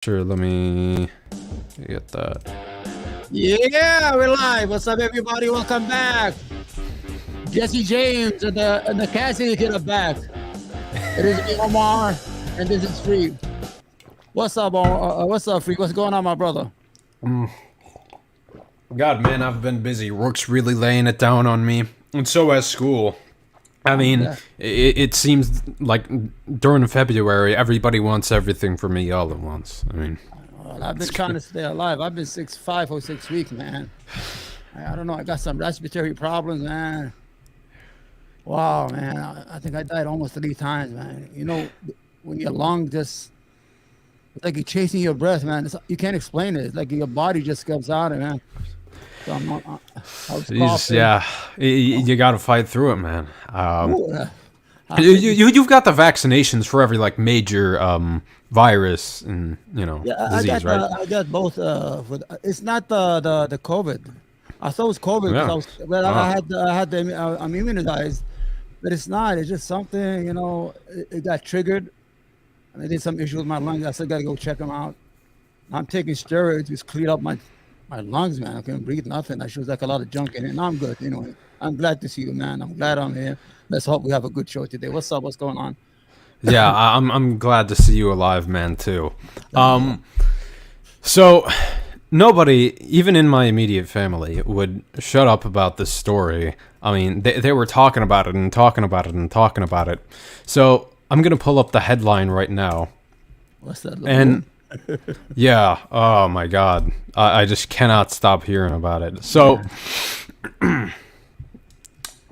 Sure, let me get that. Yeah, we're live. What's up, everybody? Welcome back. Jesse James and the Cassidy kid are back. It is me, Omar, and this is Free. What's up, Omar? What's up, Free? What's going on, my brother? God, man, I've been busy. Work's really laying it down on me, and so has school. I mean, it seems like during February, everybody wants everything from me all at once. I mean, well, I've been trying to stay alive. I've been 6'5" for 6 weeks, man. I don't know. I got some respiratory problems, man. Wow, man. I think I died almost 3 times, man. You know, when your lung just, it's like you're chasing your breath, man. You can't explain it. It's like your body just comes out, man. So you got to fight through it, man. You've got the vaccinations for every like major virus and disease, right? I got both. It's not the COVID. I thought it was COVID because I'm immunized, but it's not. It's just something, it got triggered. And I did some issues with my lungs. I still got to go check them out. I'm taking steroids, which cleared up my lungs, man. I couldn't breathe nothing. I was like a lot of junk in it. Now I'm good. I'm glad to see you, man. I'm glad I'm here. Let's hope we have a good show today. What's up? What's going on? Yeah, I'm glad to see you alive, man, too. So nobody, even in my immediate family, would shut up about this story. I mean, they were talking about it and talking about it and talking about it. So I'm going to pull up the headline right now. What's that? And yeah, oh my God. I just cannot stop hearing about it. So,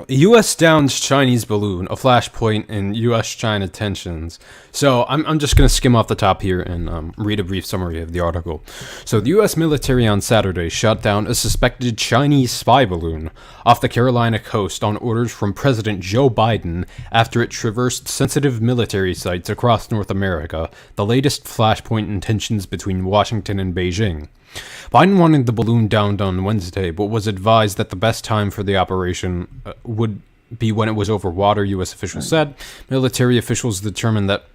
U.S. downs Chinese balloon, a flashpoint in U.S.-China tensions. So I'm just going to skim off the top here and read a brief summary of the article. So the U.S. military on Saturday shot down a suspected Chinese spy balloon off the Carolina coast on orders from President Joe Biden after it traversed sensitive military sites across North America, the latest flashpoint in tensions between Washington and Beijing. Biden wanted the balloon downed on Wednesday, but was advised that the best time for the operation would be when it was over water, U.S. officials said. Military officials determined that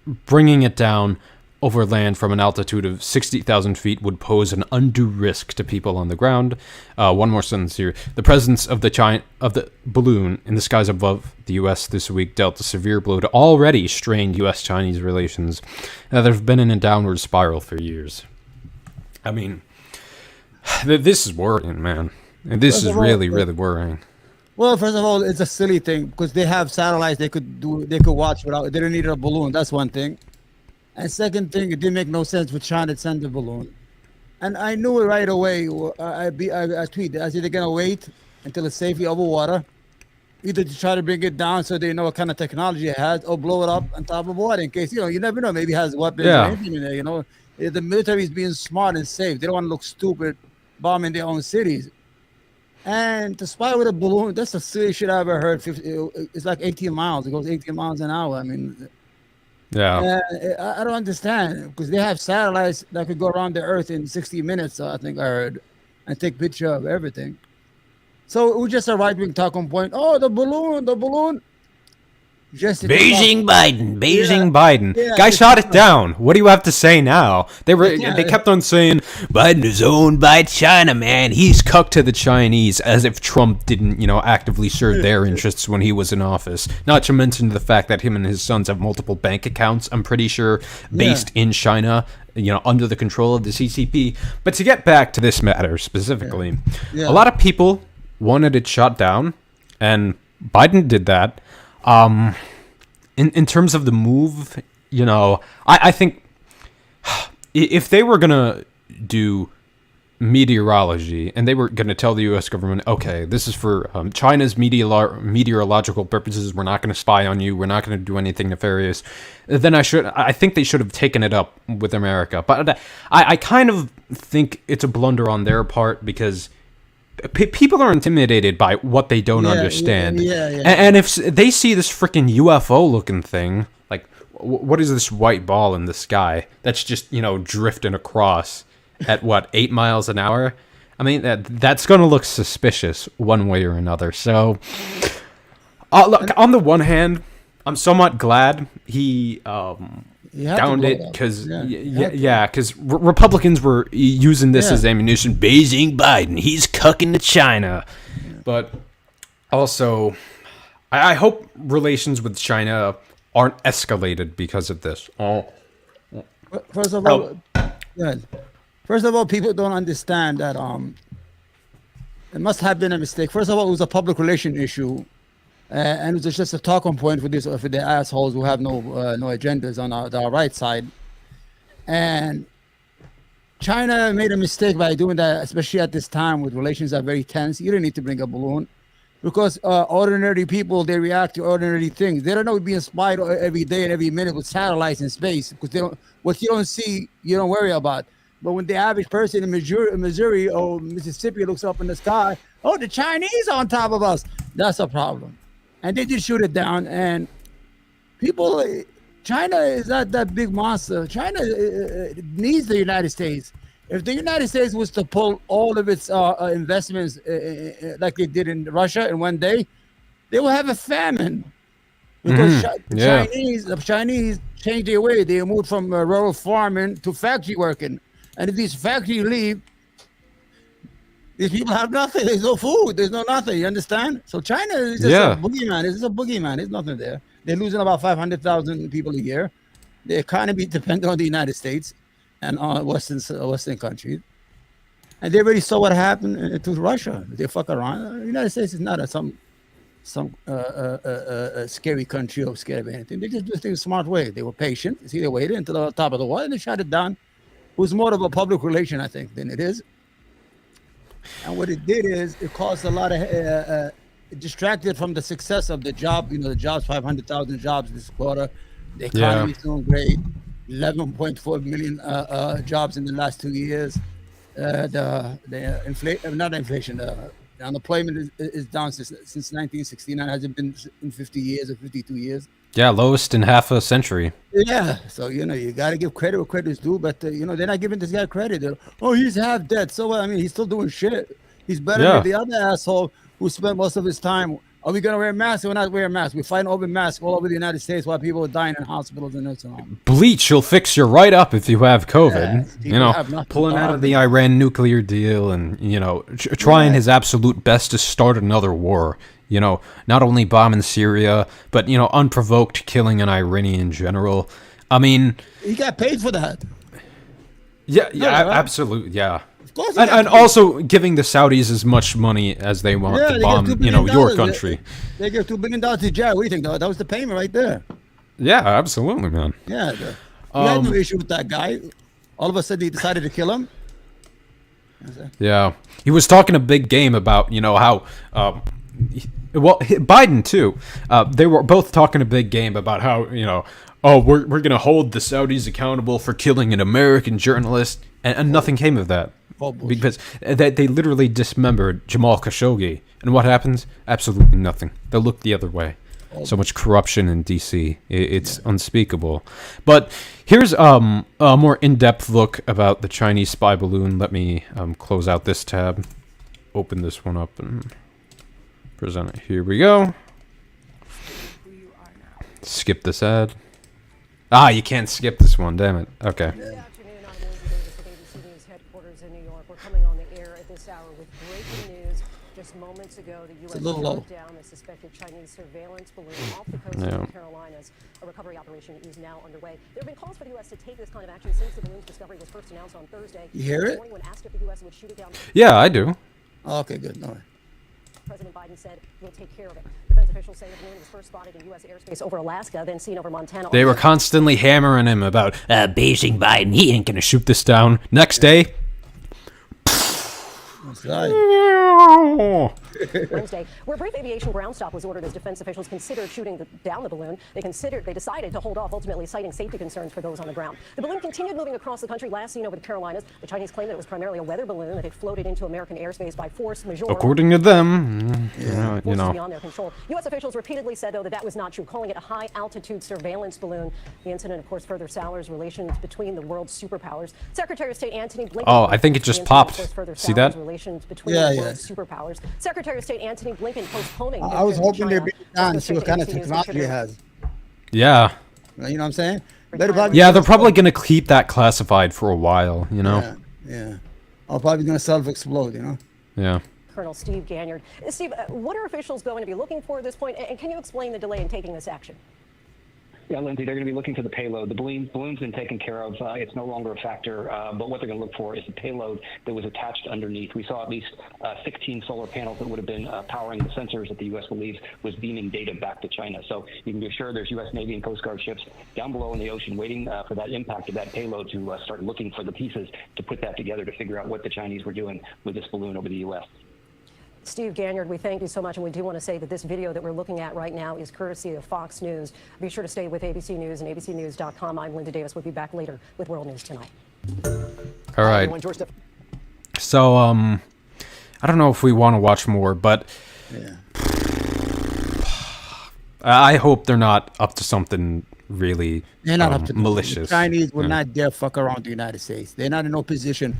bringing it down over land from an altitude of 60,000 feet would pose an undue risk to people on the ground. One more sentence here. The presence of the balloon in the skies above the U.S. this week dealt a severe blow to already strained U.S.-Chinese relations that have been in a downward spiral for years. I mean, this is worrying, man. And this is really, really worrying. Well, first of all, it's a silly thing because they have satellites they could watch without. They didn't need a balloon. That's one thing. And second thing, it didn't make no sense for China to send a balloon. And I knew it right away. I tweeted. I said they're gonna wait until it's safely over water, either to try to bring it down so they know what kind of technology it has, or blow it up on top of water in case you never know. Maybe it has weapons or anything in there. The military is being smart and safe. They don't want to look stupid bombing their own cities. And to spy with a balloon, that's the silliest shit I ever heard. It's like 18 miles. It goes 18 miles an hour. I mean, yeah. I don't understand because they have satellites that could go around the Earth in 60 minutes, I think I heard, and take picture of everything. So it was just a right-wing talking point. Oh, the balloon. Beijing Biden. Yeah, guy shot it down. What do you have to say now? They kept on saying Biden is owned by China, man. He's cucked to the Chinese, as if Trump didn't, actively serve their interests when he was in office. Not to mention the fact that him and his sons have multiple bank accounts, I'm pretty sure, based in China, under the control of the CCP. But to get back to this matter specifically, a lot of people wanted it shot down, and Biden did that. In terms of the move, I think if they were gonna do meteorology and they were gonna tell the U.S. government, okay, this is for China's meteorological purposes, we're not gonna spy on you, we're not gonna do anything nefarious, then I think they should have taken it up with America. But I kind of think it's a blunder on their part because people are intimidated by what they don't understand. And if they see this freaking UFO looking thing, like what is this white ball in the sky that's just, drifting across at 8 miles an hour? I mean, that's going to look suspicious one way or another. So look, on the one hand, I'm somewhat glad he You have to downed blow it up. because Yeah, because Republicans were using this as ammunition. Beijing Biden, he's cucking to China. But also, I hope relations with China aren't escalated because of this. First of all, people don't understand that it must have been a mistake. First of all, it was a public relation issue, and it was just a talking point for the assholes who have no agendas on our right side. And China made a mistake by doing that, especially at this time with relations are very tense. You don't need to bring a balloon, because ordinary people, they react to ordinary things. They don't know being spied every day and every minute with satellites in space, because they don't. What you don't see, you don't worry about. But when the average person in Missouri or Mississippi looks up in the sky, oh, the Chinese on top of us, that's a problem. And they just shoot it down. And people, China is not that big monster. China needs the United States. If the United States was to pull all of its investments like they did in Russia in one day, they will have a famine. Because the Chinese changed their way. They moved from rural farming to factory working. And if these factories leave, these people have nothing. There's no food. There's no nothing. You understand? So China is just a boogeyman. It's a boogeyman. There's nothing there. They're losing about 500,000 people a year. The economy depends on the United States and on Western countries. And they already saw what happened to Russia. They fuck around. The United States is not some scary country or scared of anything. They just do things a smart way. They were patient. See, they waited until the top of the wall and they shut it down. It was more of a public relation, I think, than it is. And what it did is it caused a lot of it distracted from the success of the job. The jobs, 500,000 jobs this quarter. The economy is doing great. 11.4 million jobs in the last 2 years. The unemployment is down since 1969. Hasn't been in 50 years or 52 years. Yeah, lowest in half a century. Yeah, so you got to give credit where credit is due, but they're not giving this guy credit. He's half dead. So I mean, he's still doing shit. He's better than the other asshole who spent most of his time. Are we gonna wear masks? We're not wearing masks. We're fighting over masks all over the United States while people are dying in hospitals and nursing homes. Bleach will fix you right up if you have COVID. Pulling out of the Iran nuclear deal and trying his absolute best to start another war. Not only bombing Syria, but unprovoked killing an Iranian general. I mean, he got paid for that. Absolutely, yeah. And also giving the Saudis as much money as they want to bomb, your country. They give $2 billion to jail. What do you think? That was the payment right there. Yeah, absolutely, man. Yeah, we had no issue with that guy. All of a sudden, he decided to kill him. Yeah, he was talking a big game about how. Biden too. They were both talking a big game about how we're going to hold the Saudis accountable for killing an American journalist, and nothing came of that. Because they literally dismembered Jamal Khashoggi. And what happens? Absolutely nothing. They look the other way. So much corruption in D.C. It's unspeakable. But here's a more in-depth look about the Chinese spy balloon. Let me close out this tab. Open this one up and present it. Here we go. Skip this ad. You can't skip this one. Damn it. Okay. Moments ago, the U.S. shot down a suspected Chinese surveillance balloon off the coast of the Carolinas. A recovery operation is now underway. There have been calls for the U.S. to take this kind of action since the balloon's discovery was first announced on Thursday. You hear it? When asked if the U.S. would shoot it down. Yeah, I do. Okay, good. No. President Biden said we'll take care of it. Defense officials say the balloon was first spotted in U.S. airspace over Alaska, then seen over Montana. They were constantly hammering him about Beijing Biden. He ain't gonna shoot this down. Next day. Wednesday, where a brief aviation ground stop was ordered as defense officials considered shooting down the balloon. They decided to hold off, ultimately citing safety concerns for those on the ground. The balloon continued moving across the country, last seen over the Carolinas. The Chinese claimed that it was primarily a weather balloon that had floated into American airspace by force majeure. According to them, beyond their control. U.S. officials repeatedly said, though, that was not true, calling it a high-altitude surveillance balloon. The incident, of course, further sours relations between the world's superpowers. Secretary of State Antony Blinken. Oh, I think it just popped. See that? Relations between the world's superpowers. Secretary of State Antony Blinken postponing. I was hoping they'd be done. See what kind of technology it has. Yeah. You know what I'm saying? Yeah, they're probably going to keep that classified for a while, you know? Yeah. Or probably going to self-explode, you know? Yeah. Colonel Steve Ganyard. Steve, what are officials going to be looking for at this point? And can you explain the delay in taking this action? Yeah, Lindsay, they're going to be looking for the payload. The balloon's been taken care of. It's no longer a factor. But what they're going to look for is the payload that was attached underneath. We saw at least 16 solar panels that would have been powering the sensors that the U.S. believes was beaming data back to China. So you can be assured there's U.S. Navy and Coast Guard ships down below in the ocean waiting for that impact of that payload to start looking for the pieces to put that together to figure out what the Chinese were doing with this balloon over the U.S. Steve Ganyard, we thank you so much, and we do want to say that this video that we're looking at right now is courtesy of Fox News. Be sure to stay with ABC News and abcnews.com. I'm Linda Davis. We'll be back later with World News Tonight. All right. So, I don't know if we want to watch more, but I hope they're not up to something really They're not up to malicious. The Chinese will not dare fuck around the United States. They're not in no position.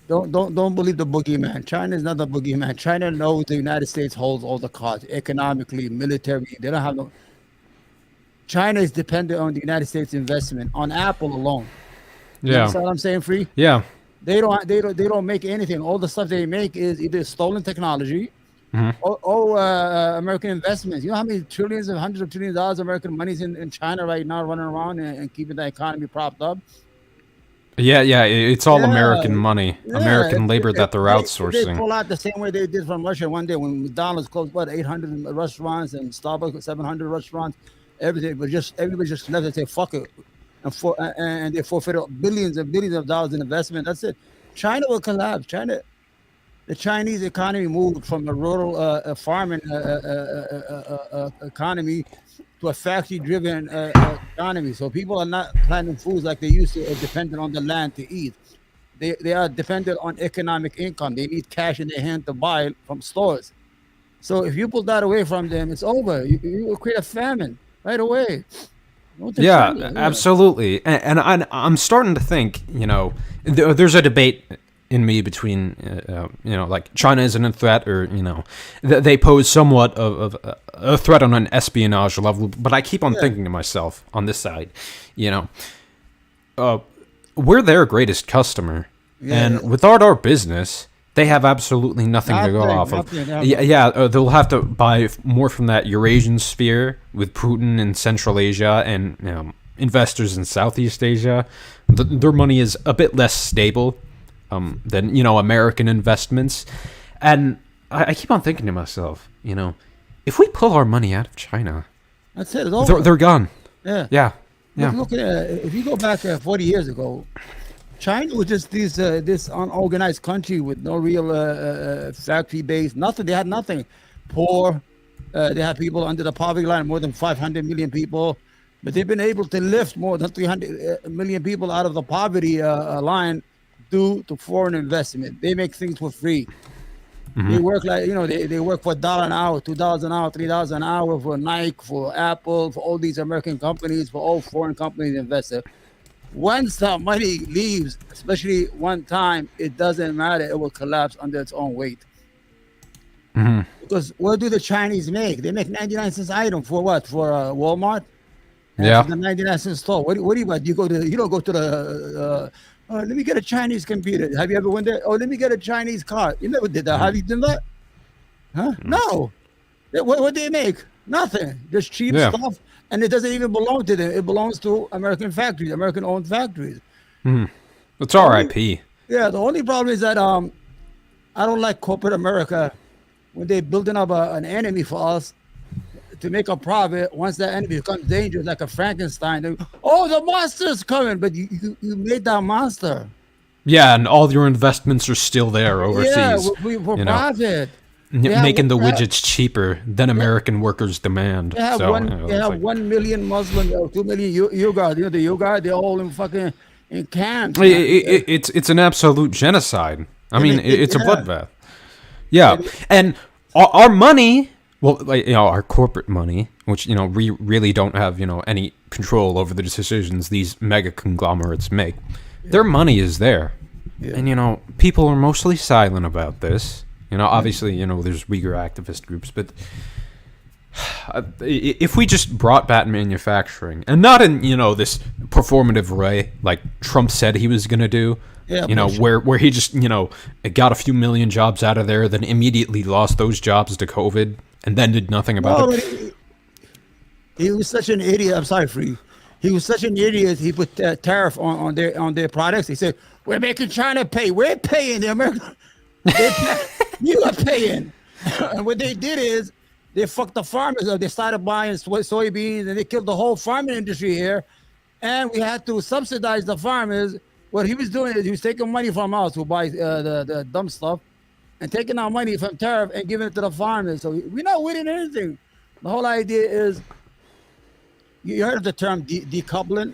Don't believe the boogeyman. China is not the boogeyman. China knows the United States holds all the cards economically, military. They don't have no. China is dependent on the United States investment on Apple alone. You understand what I'm saying, Free? Yeah. They don't make anything. All the stuff they make is either stolen technology or American investments. You know how many trillions and hundreds of trillions of dollars American money's in China right now running around and keeping the economy propped up? Yeah, it's all American money, American labor that they're outsourcing. They pull out the same way they did from Russia one day when McDonald's closed, 800 restaurants and Starbucks 700 restaurants, everything. But everybody just left and say fuck it, and they forfeited billions and billions of dollars in investment. That's it. China will collapse. The Chinese economy moved from a rural farming economy to a factory-driven economy. So people are not planting foods like they used to, dependent on the land to eat. They are dependent on economic income. They need cash in their hand to buy from stores. So if you pull that away from them, it's over. You will create a famine right away. Yeah, absolutely. And I'm starting to think, there's a debate in me between, like China isn't a threat, or they pose somewhat of a threat on an espionage level. But I keep on thinking to myself on this side, we're their greatest customer, and without our business, they have absolutely nothing to go off of. They'll have to buy more from that Eurasian sphere with Putin in Central Asia and investors in Southeast Asia. Their money is a bit less stable than American investments, and I keep on thinking to myself, if we pull our money out of China, that's it. It's over. They're gone. Yeah. Look at if you go back 40 years ago, China was just this unorganized country with no real factory base, nothing. They had nothing. Poor. They had people under the poverty line, more than 500 million people, but they've been able to lift more than 300 million people out of the poverty line due to foreign investment. They make things for free. They work they work for $1 an hour, $2 an hour, $3 an hour for Nike, for Apple, for all these American companies, for all foreign companies invested. Once that money leaves, especially one time, it doesn't matter. It will collapse under its own weight. Because what do the Chinese make? They make 99-cent item for what? For Walmart? Yeah. The 99-cent store. What do you want? You don't go to the. Let me get a Chinese computer. Have you ever went there? Oh, let me get a Chinese car. You never did that. Have you done that? Huh? No. What do they make? Nothing. Just cheap stuff. And it doesn't even belong to them. It belongs to American factories, American-owned factories. It's RIP. Yeah, the only problem is that I don't like corporate America when they're building up an enemy for us to make a profit. Once that enemy becomes dangerous, like a Frankenstein, the monster's coming, but you made that monster. Yeah, and all your investments are still there overseas. Yeah, for profit. Making the widgets cheaper than American workers demand. They have 1 million Muslims, 2 million Uyghurs. The Uyghurs, they're all in camps. It's an absolute genocide. I mean, it's a bloodbath. Yeah, and our money, our corporate money, which we really don't have any control over the decisions these mega conglomerates make. Their money is there, and people are mostly silent about this. Obviously, there's Uyghur activist groups, but if we just brought back manufacturing, and not in, this performative way like Trump said he was going to do, where he just, got a few million jobs out of there, then immediately lost those jobs to COVID, and then did nothing about it. He was such an idiot. I'm sorry, Free. He was such an idiot. He put tariff on their products. He said, "We're making China pay. We're paying the American. You are paying." And what they did is they fucked the farmers up. They started buying soybeans, and they killed the whole farming industry here. And we had to subsidize the farmers. What he was doing is he was taking money from us who buy the dumb stuff, and taking our money from tariff and giving it to the farmers. So we're not winning anything. The whole idea is, you heard of the term decoupling?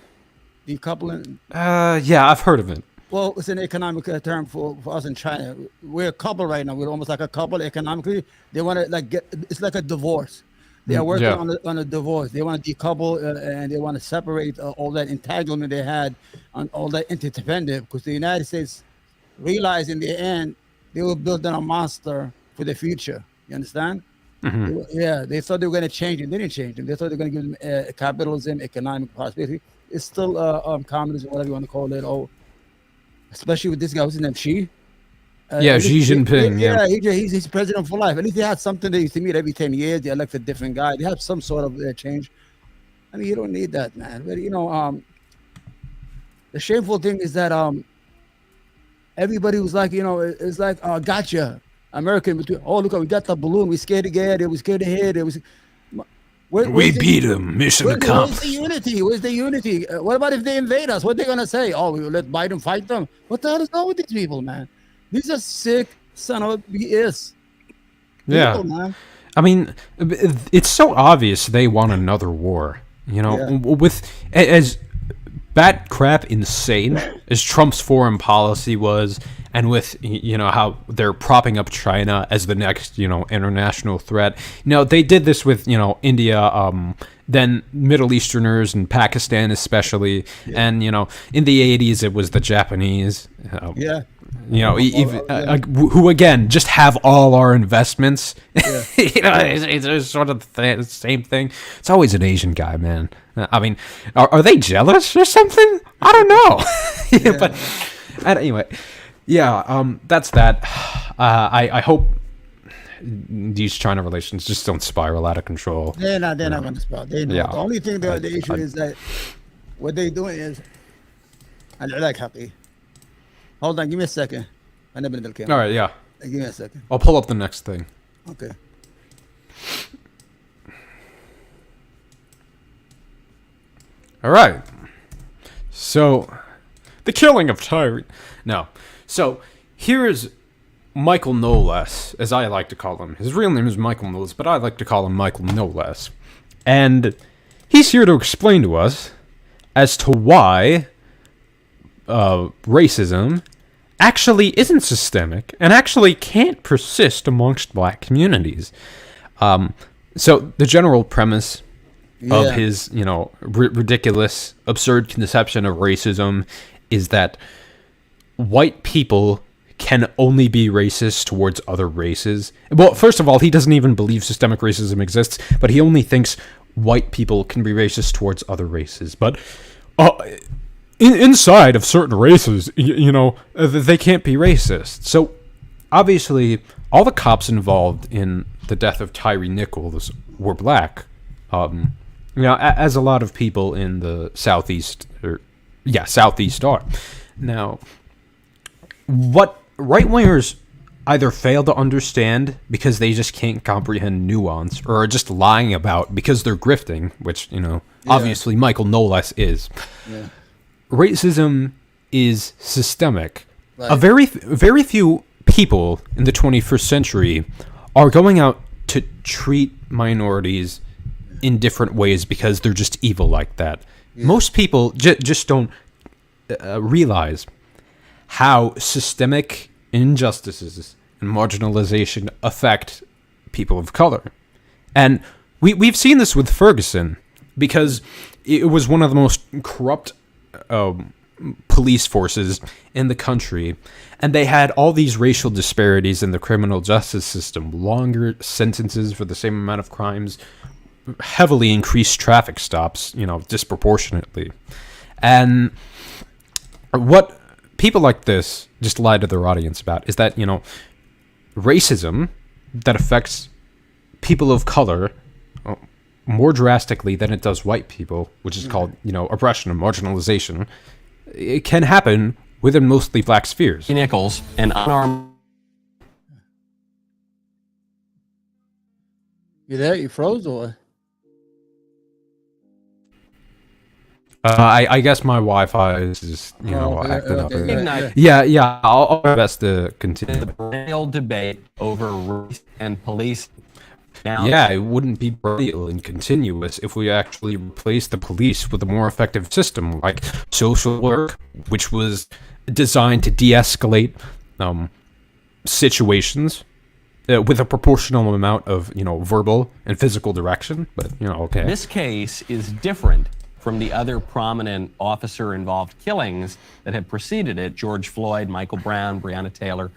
Decoupling? Yeah, I've heard of it. Well, it's an economic term for us in China. We're a couple right now. We're almost like a couple economically. They want to it's like a divorce. They are working on a divorce. They want to decouple and they want to separate all that entanglement they had on all that interdependent, because the United States realized in the end they were building a monster for the future. You understand? Mm-hmm. Yeah, they thought they were going to change it. They didn't change it. They thought they were going to give them capitalism, economic prosperity. It's still communism, whatever you want to call it. Oh, especially with this guy, what's his name? Xi Jinping. He's president for life. At least they had something. They used to meet every 10 years. They elect a different guy. They have some sort of change. I mean, you don't need that, man. But the shameful thing is that everybody was like, it's like, gotcha. American, look, we got the balloon. We scared to get it. We scared to hit it. We beat him. Mission accomplished. Where's the unity? What about if they invade us? What are they going to say? Oh, we will let Biden fight them? What the hell is wrong with these people, man? These are sick son of BS. Yeah. People, man. I mean, it's so obvious they want another war. With as bat crap insane as Trump's foreign policy was, and with how they're propping up China as the next international threat. They did this with India, then Middle Easterners and Pakistan especially, and in the 80s it was the Japanese. Who again just have all our investments. Yeah. It's sort of the same thing. It's always an Asian guy, man. I mean, are they jealous or something? I don't know. But anyway, that's that. I hope these China relations just don't spiral out of control. They're not going to spiral. They know. Yeah. The only thing the issue is that what they're doing is, I like happy. Hold on, give me a second. All right, yeah. Give me a second. I'll pull up the next thing. Okay. All right. So, the killing of Tyree. No. So, here is Michael No Less, as I like to call him. His real name is Michael No Less, but I like to call him Michael No Less. And he's here to explain to us as to why racism actually isn't systemic and actually can't persist amongst black communities. So the general premise of his, ridiculous, absurd conception of racism is that white people can only be racist towards other races. Well, first of all, he doesn't even believe systemic racism exists, but he only thinks white people can be racist towards other races. But inside of certain races, they can't be racist. So, obviously, all the cops involved in the death of Tyree Nichols were black. As a lot of people in the Southeast are. Now, what right-wingers either fail to understand because they just can't comprehend nuance, or are just lying about because they're grifting, which, obviously Michael No Less is. Yeah. Racism is systemic. Right. A very few people in the 21st century are going out to treat minorities in different ways because they're just evil like that. Yeah. Most people just don't realize how systemic injustices and marginalization affect people of color. And we've seen this with Ferguson, because it was one of the most corrupt police forces in the country, and they had all these racial disparities in the criminal justice system, longer sentences for the same amount of crimes, heavily increased traffic stops, disproportionately. And what people like this just lie to their audience about is that, racism that affects people of color more drastically than it does white people, which is called, oppression and marginalization, it can happen within mostly black spheres. Nichols, an unarmed... You there? You froze or? I guess my Wi-Fi is just, acting up. Ignite. Yeah, I'll do my best to continue. The perennial debate over race and police. Now, Yeah, it wouldn't be perennial and continuous if we actually replaced the police with a more effective system like social work, which was designed to de-escalate situations with a proportional amount of, verbal and physical direction. But, okay. This case is different from the other prominent officer-involved killings that had preceded it, George Floyd, Michael Brown, Breonna Taylor,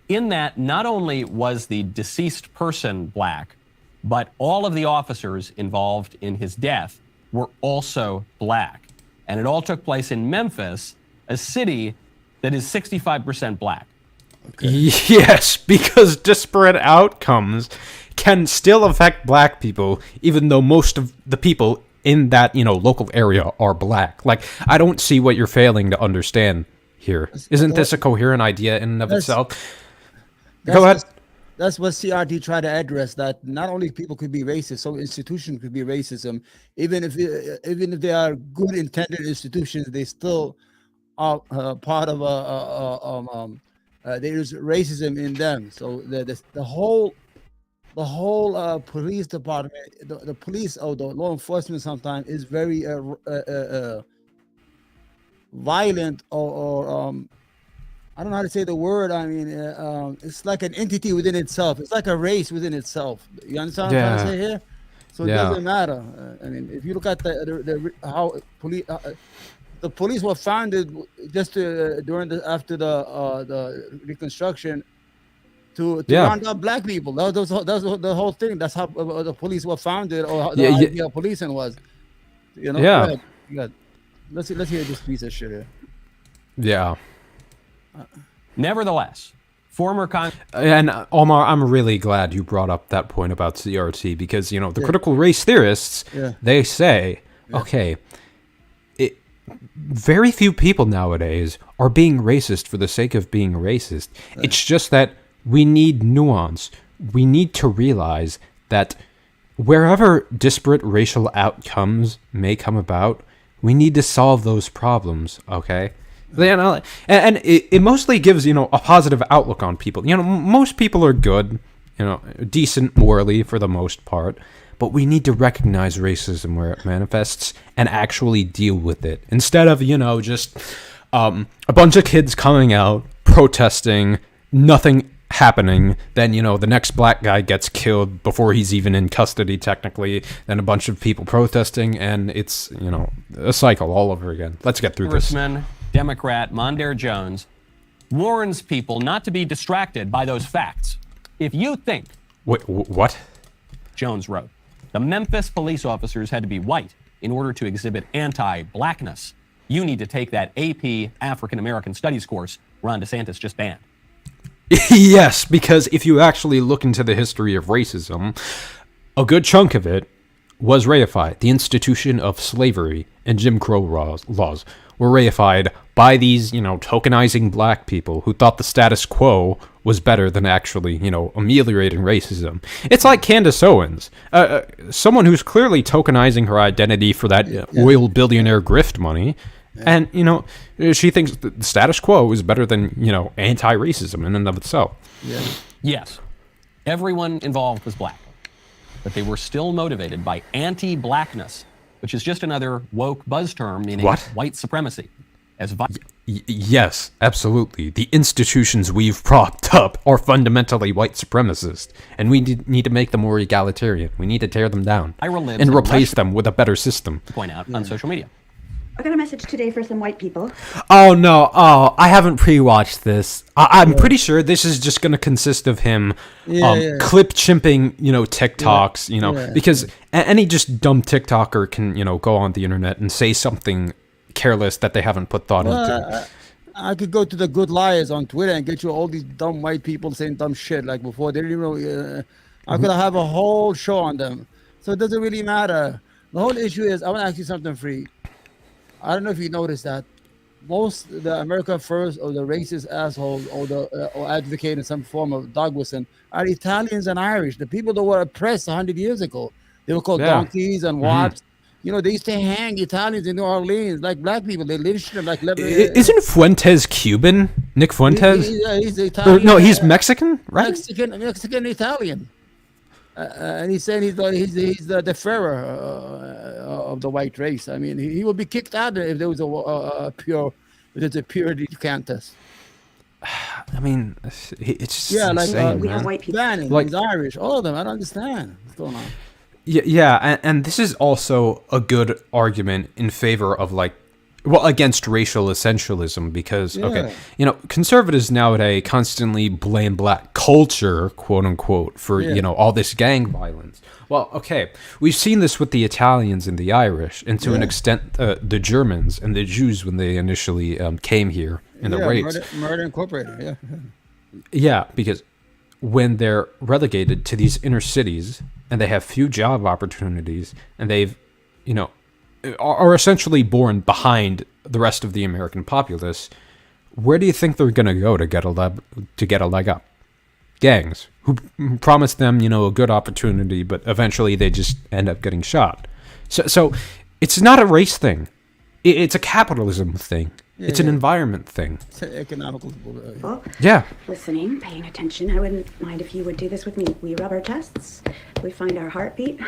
in that not only was the deceased person black, but all of the officers involved in his death were also black. And it all took place in Memphis, a city that is 65% black. Okay. Yes, because disparate outcomes can still affect black people, even though most of the people in that, local area are black. Like, I don't see what you're failing to understand here. Isn't this a coherent idea in and of itself? Go ahead. That's what CRT tried to address, that not only people could be racist, so institutions could be racism. Even if they are good intended institutions, they still are part of there is racism in them. So the whole police department, the police or the law enforcement sometimes is very violent or I don't know how to say the word. I mean, it's like an entity within itself. It's like a race within itself. You understand what I'm trying to say here? So it doesn't matter. I mean, if you look at how the police were founded just after the Reconstruction to round up black people. That was the whole thing. That's how the police were founded, or the idea of policing was. Yeah. Let's hear this piece of shit here. Yeah. Nevertheless, former and Omar, I'm really glad you brought up that point about CRT because, the critical race theorists, they say, okay, very few people nowadays are being racist for the sake of being racist. Right. It's just that we need nuance. We need to realize that wherever disparate racial outcomes may come about, we need to solve those problems, okay? And it mostly gives, a positive outlook on people. Most people are good, decent morally for the most part, but we need to recognize racism where it manifests and actually deal with it. Instead of, just a bunch of kids coming out, protesting, nothing happening, then, the next black guy gets killed before he's even in custody, technically, then a bunch of people protesting, and it's, a cycle all over again. Let's get through this. Democrat Mondaire Jones warns people not to be distracted by those facts. If you think... Wait, what? Jones wrote, the Memphis police officers had to be white in order to exhibit anti-blackness. You need to take that AP African American Studies course Ron DeSantis just banned. Yes, because if you actually look into the history of racism, a good chunk of it was reified. The institution of slavery and Jim Crow laws were reified by these, tokenizing black people who thought the status quo was better than actually, ameliorating racism. It's like Candace Owens, someone who's clearly tokenizing her identity for that oil billionaire grift money. And, she thinks the status quo is better than, anti-racism in and of itself. Yes, everyone involved was black, but they were still motivated by anti-blackness, which is just another woke buzz term meaning white supremacy. Yes, absolutely. The institutions we've propped up are fundamentally white supremacist, and we need to make them more egalitarian. We need to tear them down and replace them with a better system. Point out on social media. I got a message today for some white people. Oh no! Oh, I haven't pre-watched this. I'm pretty sure this is just going to consist of him, clip chimping, TikToks, because any just dumb TikToker can, go on the internet and say something careless that they haven't put thought into. I could go to the good liars on Twitter and get you all these dumb white people saying dumb shit like before. They didn't even know. I could have a whole show on them. So it doesn't really matter. The whole issue is, I want to ask you something free. I don't know if you noticed that most the America First or the racist assholes or advocate in some form of dog whistling are Italians and Irish. The people that were oppressed 100 years ago. They were called donkeys and wops. They used to hang Italians in New Orleans like black people. They lynched them like. Isn't Fuentes Cuban? Nick Fuentes? He's Italian. No, he's Mexican, right? Mexican Italian. And he's saying he's the Pharaoh of the white race. I mean, he would be kicked out if there was a purity contest. I mean, it's just insane, we have white people. He's Irish, all of them. I don't understand what's going on. Yeah, and this is also a good argument in favor of against racial essentialism because, conservatives nowadays constantly blame black culture, quote unquote, for, all this gang violence. Well, okay, we've seen this with the Italians and the Irish, and to an extent, the Germans and the Jews when they initially came here in the raids. Murder Incorporated, Yeah, because when they're relegated to these inner cities and they have few job opportunities and they've, are essentially born behind the rest of the American populace, where do you think they're going to go to get a leg up? Gangs, who promise them, a good opportunity, but eventually they just end up getting shot. So it's not a race thing. It's a capitalism thing. It's an environment thing. It's an economical. Listening, paying attention. I wouldn't mind if you would do this with me. We rub our chests, we find our heartbeat,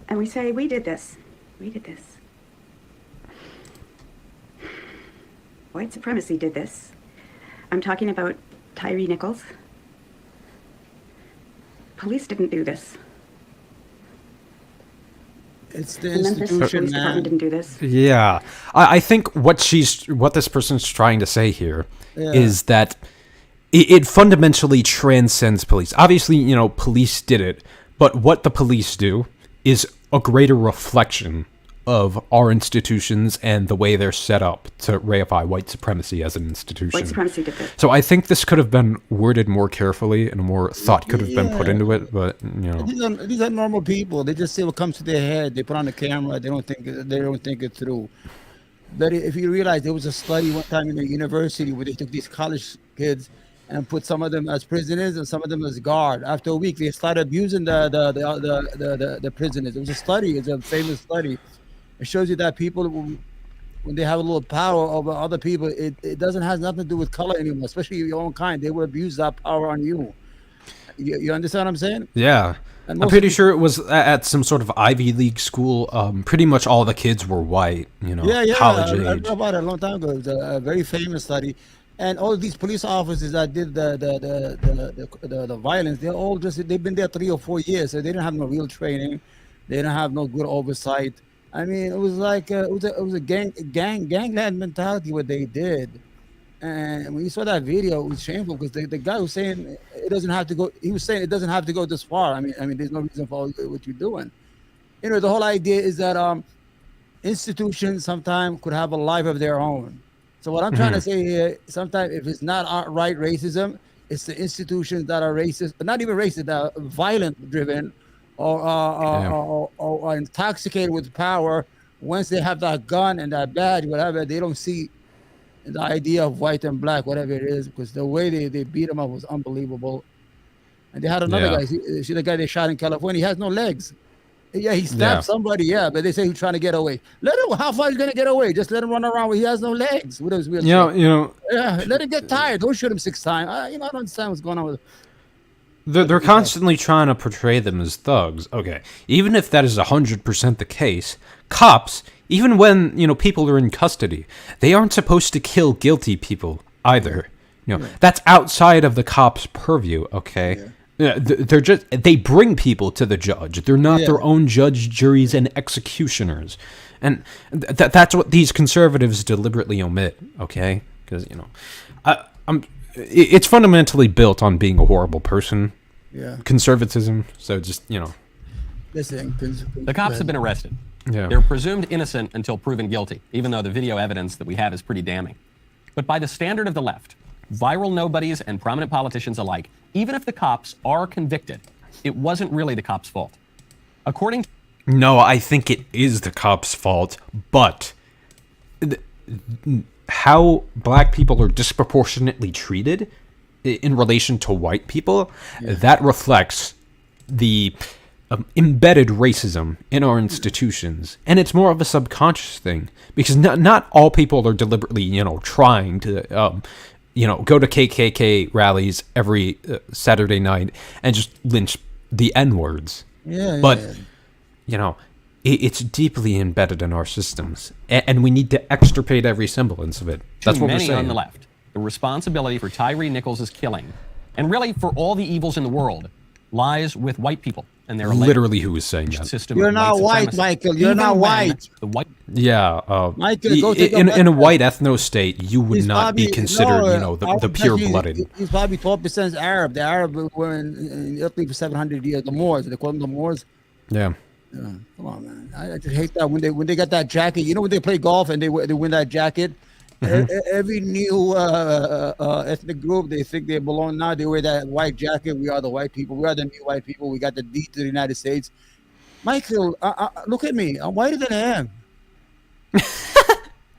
and we say, we did this. We did this. White supremacy did this. I'm talking about Tyree Nichols. Police didn't do this. It's the institution, Police Department didn't do this. Yeah. I think what this person's trying to say here is that it fundamentally transcends police. Obviously, police did it, but what the police do is a greater reflection of our institutions and the way they're set up to reify white supremacy as an institution. White supremacy did this. So I think this could have been worded more carefully and more thought could have been put into it, but these are normal people. They just say what comes to their head. They put on the camera. They don't think it through. But if you realize, there was a study one time in a university where they took these college kids and put some of them as prisoners and some of them as guard. After a week, they started abusing the prisoners. It was a study. It's a famous study. It shows you that people, when they have a little power over other people, it has nothing to do with color anymore, especially your own kind. They will abuse that power on you. You understand what I'm saying? Yeah. I'm pretty sure it was at some sort of Ivy League school. Pretty much all the kids were white, college age. I read about it a long time ago. It was a very famous study. And all these police officers that did the violence, they've been there 3 or 4 years, so they didn't have no real training. They didn't have no good oversight. I mean, it was like it was a gangland mentality what they did. And when you saw that video, it was shameful because the guy was saying it doesn't have to go. He was saying it doesn't have to go this far. I mean, there's no reason for what you're doing. The whole idea is that institutions sometimes could have a life of their own. So what I'm trying to say here, sometimes if it's not outright racism, it's the institutions that are racist, but not even racist, that are violent driven or intoxicated with power. Once they have that gun and that badge, whatever, they don't see the idea of white and black, whatever it is, because the way they beat him up was unbelievable. And they had another guy. See the guy they shot in California? He has no legs. Yeah, he stabbed somebody. Yeah, but they say he's trying to get away. Let him. How far is he gonna get away? Just let him run around where he has no legs. With his wheelchair. Yeah, let him get tired. Don't shoot him 6 times. I don't understand what's going on with. They're constantly trying to portray them as thugs. Okay, even if that is 100% the case, cops, even when people are in custody, they aren't supposed to kill guilty people either. That's outside of the cops' purview. Okay. Yeah, they bring people to the judge. They're not their own judge, juries, and executioners. And that's what these conservatives deliberately omit, okay? Because, it's fundamentally built on being a horrible person. Yeah. Conservatism. So just, Listen, The cops have been arrested. Yeah. They're presumed innocent until proven guilty, even though the video evidence that we have is pretty damning. But by the standard of the left, viral nobodies and prominent politicians alike, even if the cops are convicted, it wasn't really the cops' fault. According to No, I think it is the cops' fault, but how black people are disproportionately treated in relation to white people, that reflects the embedded racism in our institutions. And it's more of a subconscious thing, because not all people are deliberately, trying to, go to KKK rallies every Saturday night and just lynch the N-words. But it's deeply embedded in our systems, and we need to extirpate every semblance of it. That's what we're saying. On the left, the responsibility for Tyree Nichols' killing, and really for all the evils in the world, lies with white people and their literally who is saying that. System You're of not white, supremacy. Michael. You're Even not when white. The white. Yeah, Michael, go take a in a look. white ethno state, you would He's not be probably- considered, no, the pure-blooded. He's probably 12% Arab. The Arab were in Italy for 700 years. The Moors, they call them the Moors. Yeah. Come on, man. I just hate that when they got that jacket. When they play golf and they win that jacket. Every new ethnic group, they think they belong now. They wear that white jacket. We are the white people. We are the new white people. We got the deed to the United States. Michael, look at me. I'm whiter than I am.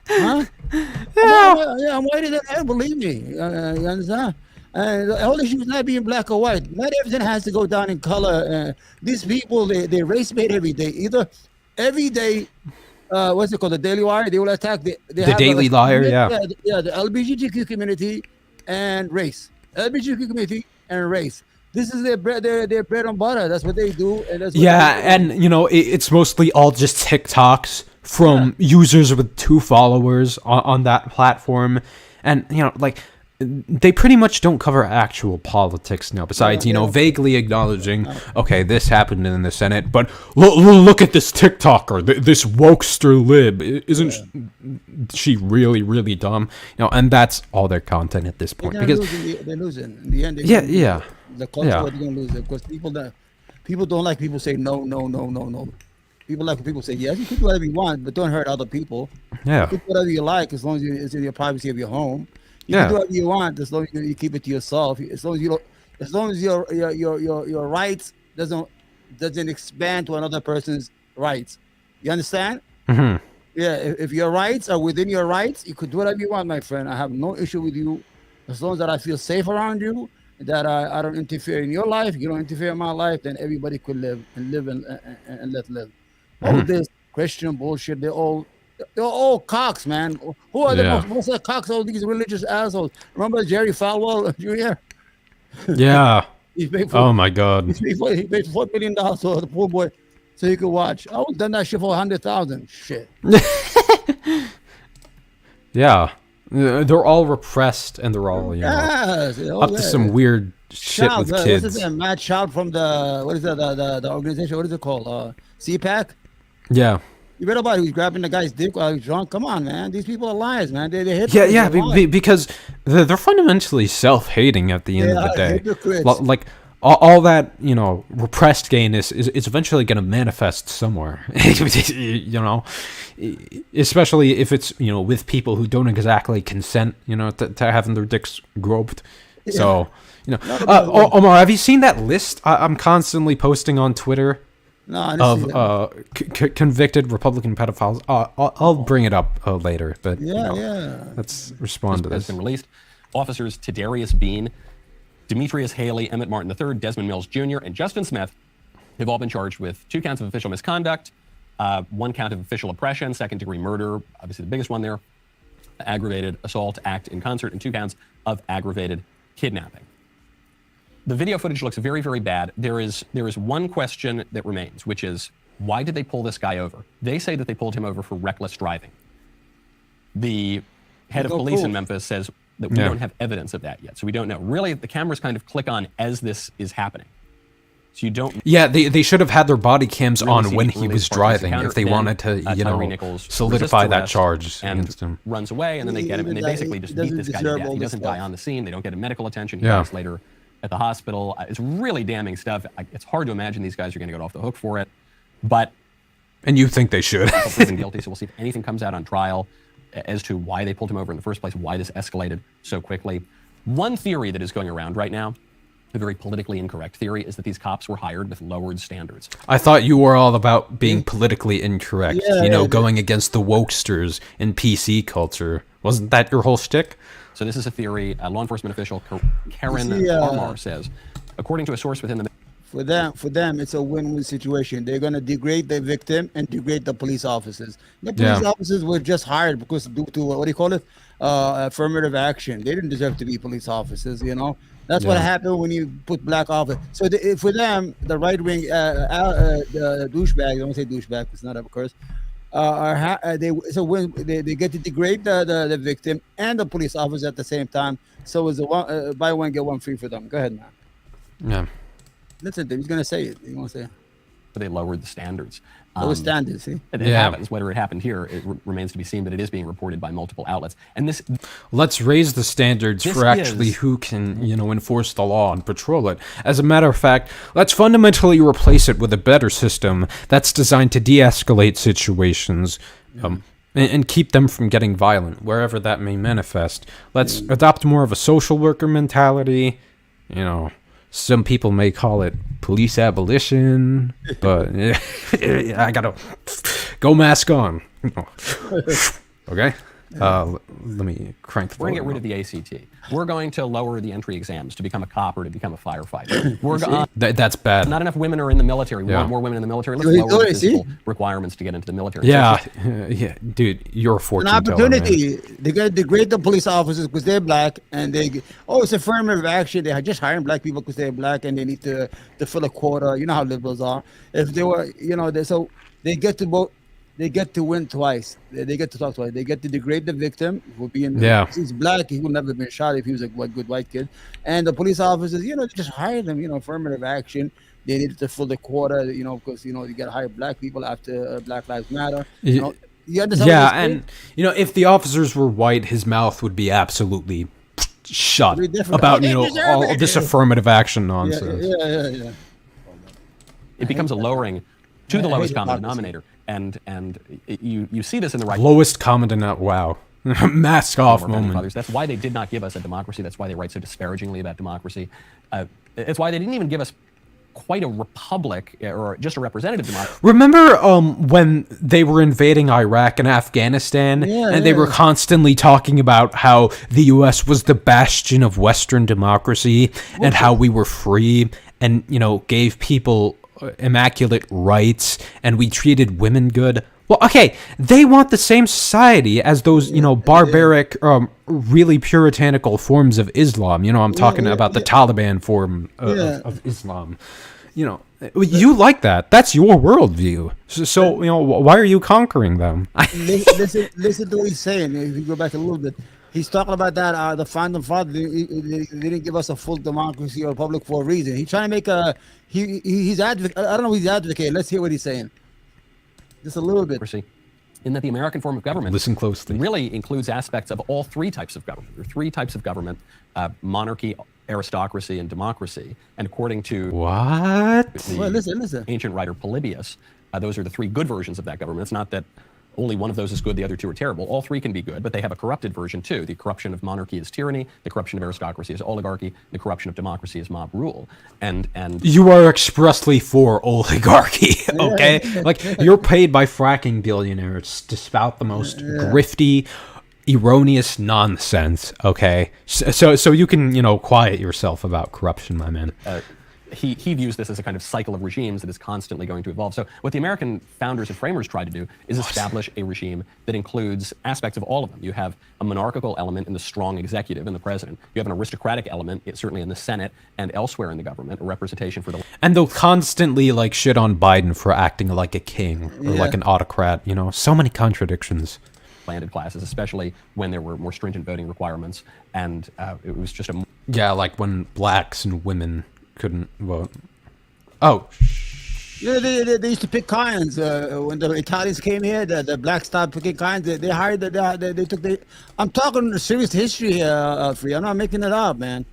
Huh? I'm whiter than I am. Believe me. You understand? And the whole issue is not being black or white. Not everything has to go down in color. These people, they race bait every day. Every day, what's it called? The Daily Wire. They will attack the Daily Liar, yeah. The LGBTQ community and race. LGBTQ community and race. This is their bread and butter. That's what they do. And that's what And it's mostly all just TikToks from users with 2 followers on that platform, and they pretty much don't cover actual politics now, besides, vaguely acknowledging, okay, this happened in the Senate, but look at this TikToker, this wokester lib. Isn't she really, really dumb? And that's all their content at this point. Because they're losing. In the end, the culture, they're going to lose it. Because people don't like people say no. People like when people say yes. You can do whatever you want, but don't hurt other people. Yeah. You can do whatever you like as long as it's in your privacy of your home. You can do whatever you want as long as you keep it to yourself. As long as your rights doesn't expand to another person's rights. You understand? Mm-hmm. Yeah. If your rights are within your rights, you could do whatever you want, my friend. I have no issue with you, as long as that I feel safe around you, that I don't interfere in your life. You don't interfere in my life. Then everybody could live and let live. All this Christian bullshit. They're all cocks, man. Who are the most of the cocks? All these religious assholes. Remember Jerry Falwell Jr.? Yeah. Oh my God. He paid $4 million to the poor boy so he could watch. I would have done that shit for $100,000. Shit. Yeah. They're all repressed, and they're all up to some weird shit with kids. What's his name? Matt Child from the organization? What is it called? CPAC. Yeah. You read about it? He's grabbing the guy's dick while he's drunk. Come on, man. These people are liars, man. They're hypocrites. Because they're fundamentally self-hating at the end of the day. Hypocrites. Like all that repressed gayness is eventually going to manifest somewhere. Especially if it's with people who don't exactly consent to having their dicks groped. Yeah. So Omar, have you seen that list I'm constantly posting on Twitter? No, I didn't of convicted Republican pedophiles. I'll bring it up later, but let's respond to this. Has been released. Officers Tadarius Bean, Demetrius Haley, Emmett Martin III, Desmond Mills Jr., and Justin Smith have all been charged with 2 counts of official misconduct, 1 count of official oppression, second-degree murder, obviously the biggest one there, aggravated assault, act in concert, and 2 counts of aggravated kidnapping. The video footage looks very, very bad. There is one question that remains, which is, why did they pull this guy over? They say that they pulled him over for reckless driving. The head of police in Memphis says that we don't have evidence of that yet, so we don't know. Really, the cameras kind of click on as this is happening. So you don't. Yeah, they should have had their body cams really on see when the he earliest was parts of the driving encounter. if they Then, wanted to, Tyree Nichols solidify resists that arrest charge and against him. runs away, and then they get him, and they basically just beat this guy to death. He doesn't die on the scene. They don't get him medical attention. He dies later at the hospital. It's really damning stuff. It's hard to imagine these guys are going to get off the hook for it, but. And you think they should. Proven guilty, so we'll see if anything comes out on trial as to why they pulled him over in the first place, why this escalated so quickly. One theory that is going around right now, a very politically incorrect theory, is that these cops were hired with lowered standards. I thought you were all about being politically incorrect, going against the wokesters in PC culture. Wasn't that your whole shtick? So this is a theory. Law enforcement official Karen Parmar says, according to a source within the... For them, it's a win-win situation. They're going to degrade the victim and degrade the police officers. The police officers were just hired because due to, what do you call it, affirmative action. They didn't deserve to be police officers, That's what happened when you put black officers. So for them, the right-wing the douchebag, I don't say douchebag, it's not a curse, it's a win. They get to degrade the victim and the police officer at the same time. So it's a buy one, get one free for them. Go ahead, man. Yeah. Listen, he's going to say it. He's going to say it. But they lowered the standards. Lowered standards, see? It happens. Whether it happened here, it remains to be seen, but it is being reported by multiple outlets. And this... Let's raise the standards for actually who can, enforce the law and patrol it. As a matter of fact, let's fundamentally replace it with a better system that's designed to de-escalate situations and keep them from getting violent, wherever that may manifest. Let's adopt more of a social worker mentality, Some people may call it police abolition, but I gotta go mask on. Okay? Let me crank the We're going to get rid of the ACT. We're going to lower the entry exams to become a cop or to become a firefighter. That's bad. Not enough women are in the military. We want more women in the military. Let's lower the physical requirements to get into the military. Yeah, dude, you're a fortune an opportunity. Teller, They're going to degrade the police officers because they're black, and it's affirmative action. They're just hiring black people because they're black, and they need to fill a quota. You know how liberals are. If they were, so they get to vote. They get to win twice. They get to talk twice. They get to degrade the victim for being. If he's black, he would never have been shot if he was a good white kid. And the police officers, just hire them. Affirmative action. They needed to fill the quota. Because you got to hire black people after Black Lives Matter. You understand? If the officers were white, his mouth would be absolutely shut about all this affirmative action nonsense. Yeah. It becomes a lowering to the lowest common denominator. And you see this in the right... Lowest common denominator, wow. Mask off moment. That's why they did not give us a democracy. That's why they write so disparagingly about democracy. It's why they didn't even give us quite a republic or just a representative democracy. Remember when they were invading Iraq and Afghanistan and they were constantly talking about how the U.S. was the bastion of Western democracy and how we were free and, gave people immaculate rights and we treated women good. Well, okay, they want the same society as those, barbaric, really puritanical forms of Islam. I'm talking about the Taliban form of Islam. You like that. That's your worldview. So why are you conquering them? Listen to what he's saying. If you go back a little bit, he's talking about that the founding fathers they didn't give us a full democracy or republic for a reason. He's trying to make he's advocate. I don't know if he's advocating. Let's hear what he's saying. Just a little bit. In that the American form of government listen closely really includes aspects of all three types of government. There are three types of government: monarchy, aristocracy, and democracy. And according to listen. ancient writer Polybius, those are the three good versions of that government. It's not that only one of those is good, the other two are terrible. All three can be good, but they have a corrupted version too. The corruption of monarchy is tyranny, the corruption of aristocracy is oligarchy, the corruption of democracy is mob rule. And you are expressly for oligarchy, okay? You're paid by fracking billionaires to spout the most grifty, erroneous nonsense, okay? So you can, quiet yourself about corruption, my man. He views this as a kind of cycle of regimes that is constantly going to evolve. So what the American founders and framers tried to do is establish a regime that includes aspects of all of them. You have a monarchical element in the strong executive and the president. You have an aristocratic element, certainly in the Senate and elsewhere in the government, a representation for the... And they'll constantly, shit on Biden for acting like a king or like an autocrat, so many contradictions. Landed classes, especially when there were more stringent voting requirements. And it was just a... Yeah, like when blacks and women couldn't vote. Oh, Yeah, they used to pick kinds when the Italians came here. The blacks stopped picking kinds. They hired they took the. I'm talking serious history here, Free. I'm not making it up, man.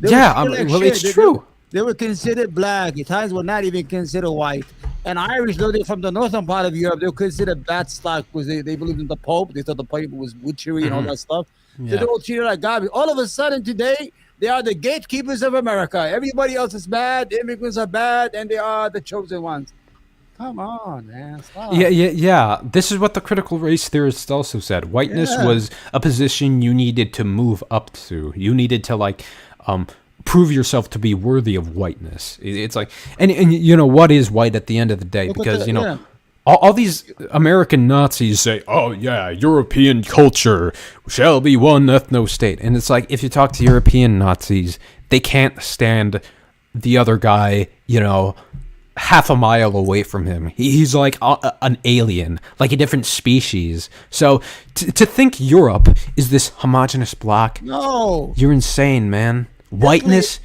They were yeah. treated like Well, shit. it's true. They were considered black. Italians were not even considered white. And Irish, though they're from the northern part of Europe, they were considered bad stock because they believed in the Pope. They thought the Pope was witchery and all that stuff. So Yeah. they all treated like garbage. All of a sudden today, they are the gatekeepers of America. Everybody else is bad. The immigrants are bad, and they are the chosen ones. Come on, man. Stop. Yeah. This is what the critical race theorists also said. Whiteness Yeah. was a position you needed to move up to. You needed to prove yourself to be worthy of whiteness. It's like, and you know what is white at the end of the day? Look at Because that, you know. yeah. All these American Nazis say, "Oh yeah, European culture shall be one ethno-state," and it's like if you talk to European Nazis, they can't stand the other guy, you know, half a mile away from him. He's like an alien, like a different species. So to think Europe is this homogenous block, No. you're insane, man. Whiteness,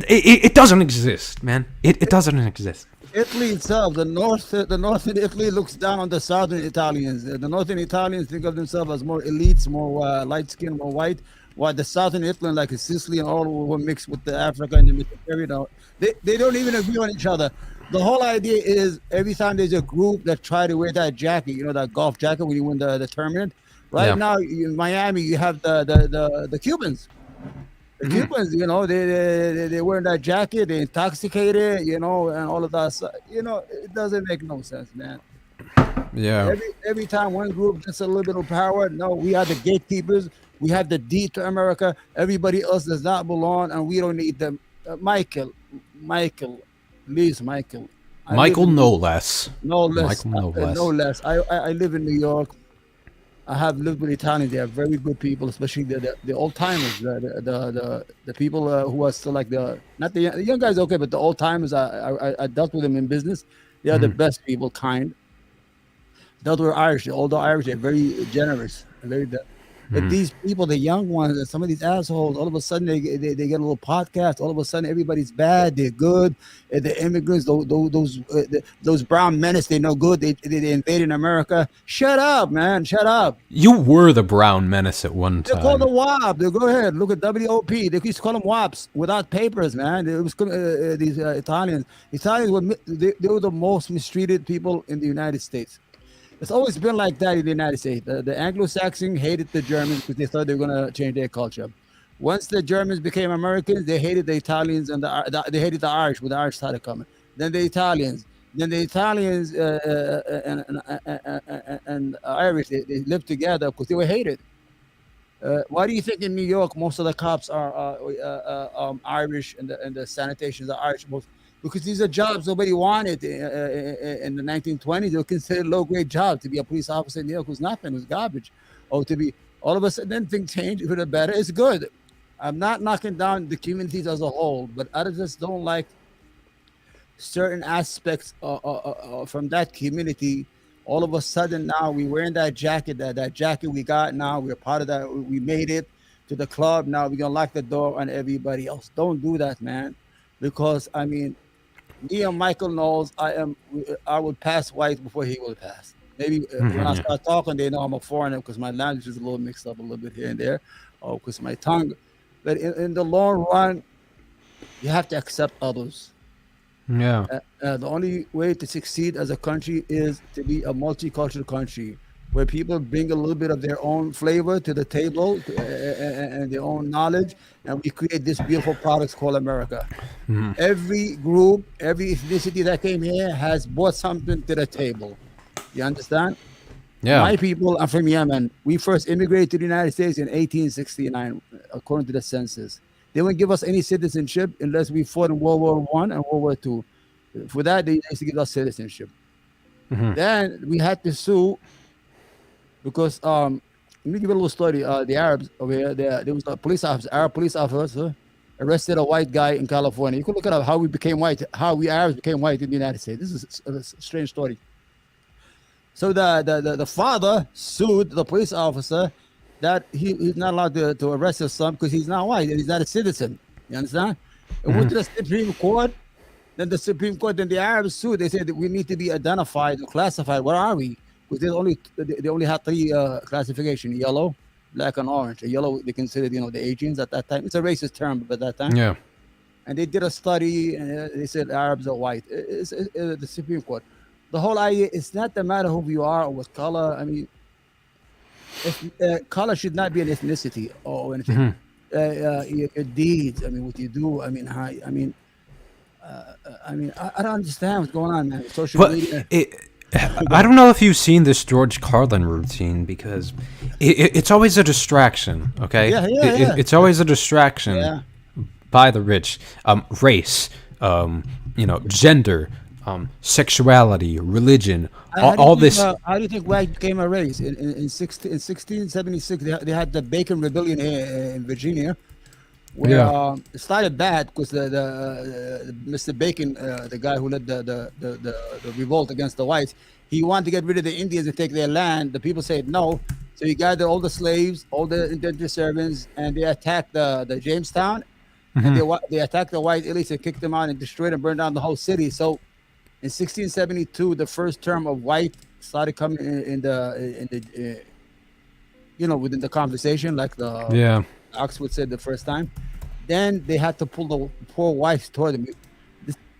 it doesn't exist, man. It doesn't exist. Italy itself, the northern Italy looks down on the southern Italians. The northern Italians think of themselves as more elites, more light skinned, more white. While the southern Italy, like Sicily and all, were mixed with the Africa and the Mediterranean. They don't even agree on each other. The whole idea is every time there's a group that try to wear that jacket, you know, that golf jacket when you win the tournament. Right Yeah. now in Miami, you have the Cubans. The Cubans, you know, they wearing that jacket, they intoxicated, you know, and all of that. So, you know, it doesn't make no sense, man. Yeah. Every time one group gets a little bit of power, no, we are the gatekeepers. We have the deed to America. Everybody else does not belong, and we don't need them. Michael, please, Michael. Michael, no less. No less. Michael, no less. No less. I live in New York. I have lived with Italians. They are very good people, especially the old timers, the people who are still like the young guys, okay, but the old timers. I dealt with them in business. They are the best people, kind. Dealt with Irish, the older Irish. They're very generous, But these people, the young ones, and some of these assholes, all of a sudden they get a little podcast. All of a sudden everybody's bad, they're good. The immigrants, those brown menace, they're no good. They invaded America. Shut up, man. Shut up. You were the brown menace at one They're called time. the WAP. They go ahead, look at WOP. They used to call them WAPs without papers, man. It was these Italians. Italians they were the most mistreated people in the United States. It's always been like that in the United States. The Anglo-Saxons hated the Germans because they thought they were going to change their culture. Once the Germans became Americans, they hated the Italians and they hated the Irish when the Irish started coming. Then the Italians and Irish, they lived together because they were hated. Why do you think in New York most of the cops are Irish and the sanitations are Irish? Because these are jobs nobody wanted in the 1920s. They were considered low-grade jobs. To be a police officer in New York was nothing. It was garbage. Or to be, all of a sudden, then things change for the better. It's good. I'm not knocking down the communities as a whole, but I just don't like certain aspects from that community. All of a sudden now we're wearing that jacket, that jacket we got now. We're part of that. We made it to the club. Now we're going to lock the door on everybody else. Don't do that, man. Because, I mean, me and Michael knows I would pass white before he would pass. Maybe when I start talking, they know I'm a foreigner because my language is a little mixed up a little bit here and there, or because my tongue. But in the long run, you have to accept others. Yeah. The only way to succeed as a country is to be a multicultural country where people bring a little bit of their own flavor to the table and their own knowledge, and we create this beautiful product called America. Every group, every ethnicity that came here has brought something to the table. You understand? Yeah. My people are from Yemen. We first immigrated to the United States in 1869, according to the census. They wouldn't give us any citizenship unless we fought in World War I and World War II. For that, they used to give us citizenship. Then we had to sue because let me give you a little story. The Arabs over here, there was a police officer, Arab police officer, arrested a white guy in California. You can look it up how we became white, how we Arabs became white in the United States. This is a strange story. So the father sued the police officer that he's not allowed to arrest his son because he's not white and he's not a citizen. You understand? It went to the Supreme Court. Then the Supreme Court, then the Arabs sued. They said that we need to be identified and classified. Where are we? Because they only had three classification: yellow, black, and orange. A yellow, they considered, the Asians at that time. It's a racist term at that time. Yeah. And they did a study, and they said Arabs are white. It's the Supreme Court. The whole idea, it's not the matter who you are or what color. I mean, color should not be an ethnicity or anything. Your deeds. I mean, what you do. I mean, how. I mean, I don't understand what's going on, man. Social media. I don't know if you've seen this George Carlin routine, because it's always a distraction. Okay. It's always a distraction by the rich. Race. Gender. Sexuality, religion, all this. How do you think white became a race? In 1676, they had the Bacon Rebellion here in Virginia, where it started bad because the Mr. Bacon, the guy who led the revolt against the whites, he wanted to get rid of the Indians and take their land. The people said no, so he gathered all the slaves, all the indentured servants, and they attacked the Jamestown, and they attacked the white elites and kicked them out and destroyed and burned down the whole city. So in 1672, the first term of white started coming in the within the conversation, like the Oxford said the first time. Then they had to pull the poor whites toward them.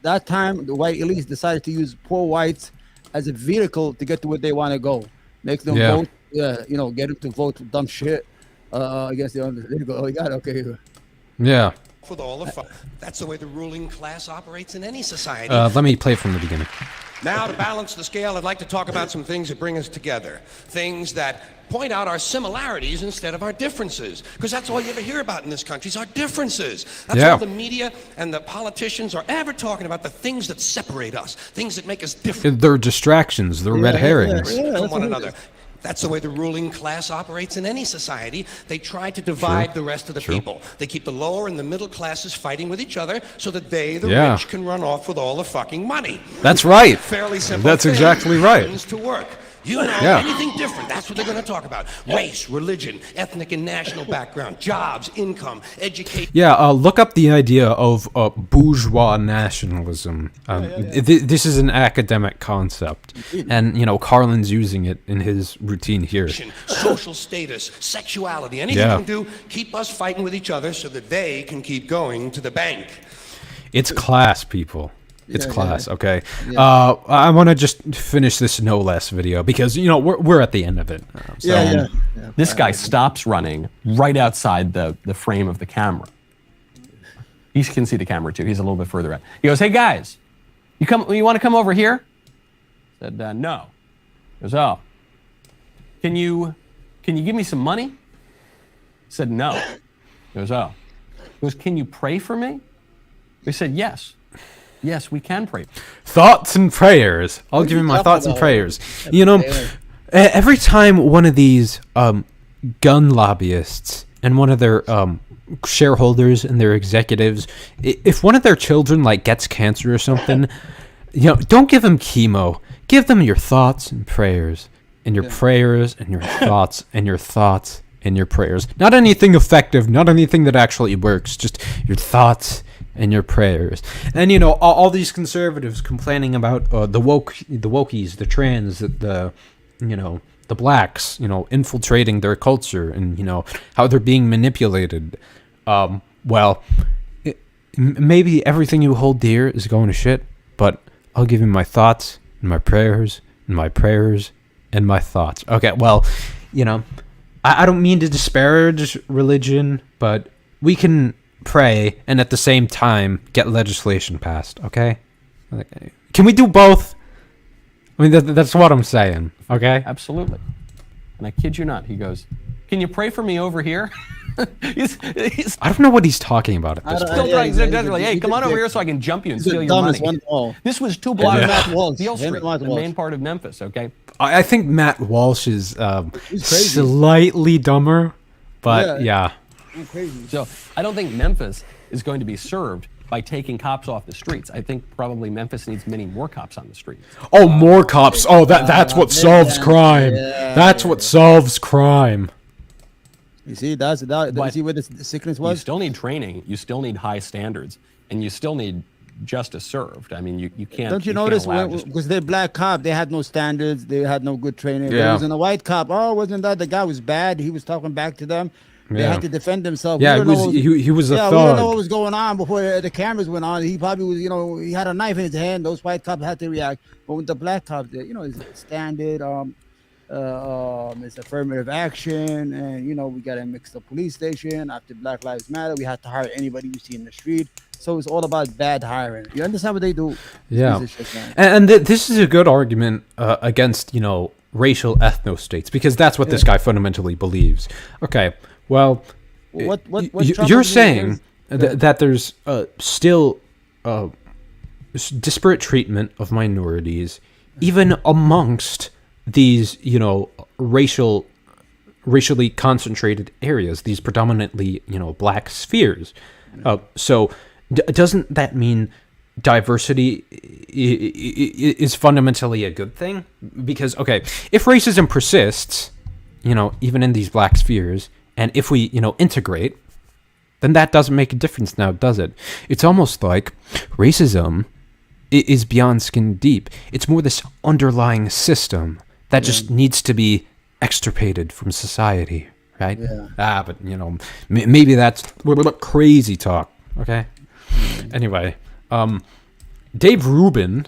That time, the white elites decided to use poor whites as a vehicle to get to where they want to go. Make them vote, get them to vote for dumb shit against the other. There you go. Oh, you got it. Okay. Yeah. With all the fun. That's the way the ruling class operates in any society. Let me play from the beginning. Now, to balance the scale, I'd like to talk about some things that bring us together. Things that point out our similarities instead of our differences. Because that's all you ever hear about in this country is our differences. That's all the media and the politicians are ever talking about, the things that separate us, things that make us different. They're distractions. They're red herrings. From one another. That's the way the ruling class operates in any society. They try to divide the rest of the people. They keep the lower and the middle classes fighting with each other so that they, the rich, can run off with all the fucking money. That's right. Fairly simple. That's exactly right. To work. Anything different, that's what they're going to talk about. Race, religion, ethnic and national background, jobs, income, education. Look up the idea of bourgeois nationalism. This is an academic concept, and Carlin's using it in his routine here. Social status, sexuality, anything you can do, keep us fighting with each other so that they can keep going to the bank. It's class, people. It's class, okay? I want to just finish this no less video because, we're at the end of it. This guy stops running right outside the frame of the camera. He can see the camera, too. He's a little bit further out. He goes, hey, guys, you want to come over here? I said, no. He goes, oh. Can you give me some money? I said, no. He goes, oh. He goes, can you pray for me? We said, yes. Yes, we can pray. Thoughts and prayers. I'll give you my thoughts and prayers. Every time one of these gun lobbyists and one of their shareholders and their executives, if one of their children gets cancer or something, don't give them chemo. Give them your thoughts and prayers, and your prayers and your thoughts and your thoughts and your prayers. Not anything effective, not anything that actually works. Just your thoughts and your prayers. And all these conservatives complaining about the wokies, the trans, the blacks, infiltrating their culture and how they're being manipulated. Maybe everything you hold dear is going to shit, but I'll give you my thoughts and my prayers and my prayers and my thoughts. Okay, well, I don't mean to disparage religion, but we can pray and at the same time get legislation passed, okay? Can we do both? I mean, that's what I'm saying, okay? Absolutely. And I kid you not, he goes, can you pray for me over here? he's I don't know what he's talking about at this point. Hey, come on over here so I can jump you and steal your money. This was 2 blocks off Beale Street, the main part of Memphis, okay? I think Matt Walsh is slightly dumber, but yeah. Crazy. So I don't think Memphis is going to be served by taking cops off the streets. I think probably Memphis needs many more cops on the streets. Oh, more cops. Oh, that's what solves crime. That's what solves crime. You see, you see where the sickness was? You still need training. You still need high standards. And you still need justice served. I mean, you can't. Don't you can't notice allow just- because they're black cop, they had no standards, they had no good training. Yeah. There was a white cop. Oh, wasn't that the guy was bad? He was talking back to them. They Yeah. had to defend themselves. Yeah, We it don't was, know he was a yeah, we don't know what thug. was going on before the cameras went on. He probably was, he had a knife in his hand. Those white cops had to react. But with the black cops, it's standard. It's affirmative action, and we got to mix the police station after Black Lives Matter. We had to hire anybody we see in the street. So it's all about bad hiring. You understand what they do? Yeah, This is shit, man. and this is a good argument against racial ethno states, because that's what this guy fundamentally believes. Okay, well, What you're troubles me saying is- that there's still disparate treatment of minorities even amongst these racially concentrated areas, these predominantly black spheres. So doesn't that mean diversity is fundamentally a good thing? Because okay, if racism persists even in these black spheres, and if we integrate, then that doesn't make a difference now, does it? It's almost like racism is beyond skin deep. It's more this underlying system that just needs to be extirpated from society, right? Yeah. But maybe that's crazy talk. Okay. Anyway, Dave Rubin.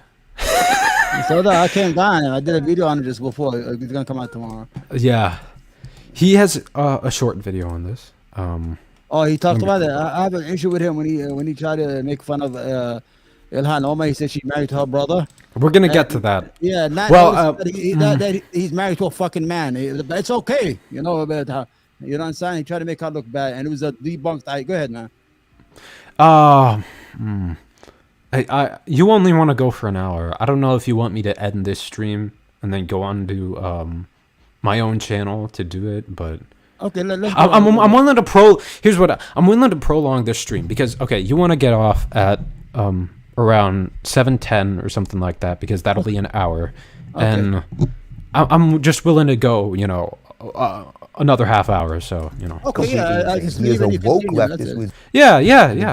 So I came down and I did a video on it just before. It's gonna come out tomorrow. Yeah, he has a short video on this. Oh, he talked about it. I have an issue with him when he tried to make fun of Ilhan Omar. He said she's married to her brother. We're gonna get to that. Yeah, that he's married to a fucking man. It's okay, But you know what I'm saying? He tried to make her look bad, and it was a debunked. Go ahead, man. You only want to go for an hour. I don't know if you want me to end this stream and then go on to my own channel to do it, but okay, let's go I'm on. willing to I'm willing to prolong this stream because okay, you want to get off at around 7:10 or something like that because that'll be an hour, and I'm just willing to go another half hour or so, Okay, yeah, I can He is a you woke continue, that's leftist it. who's Yeah.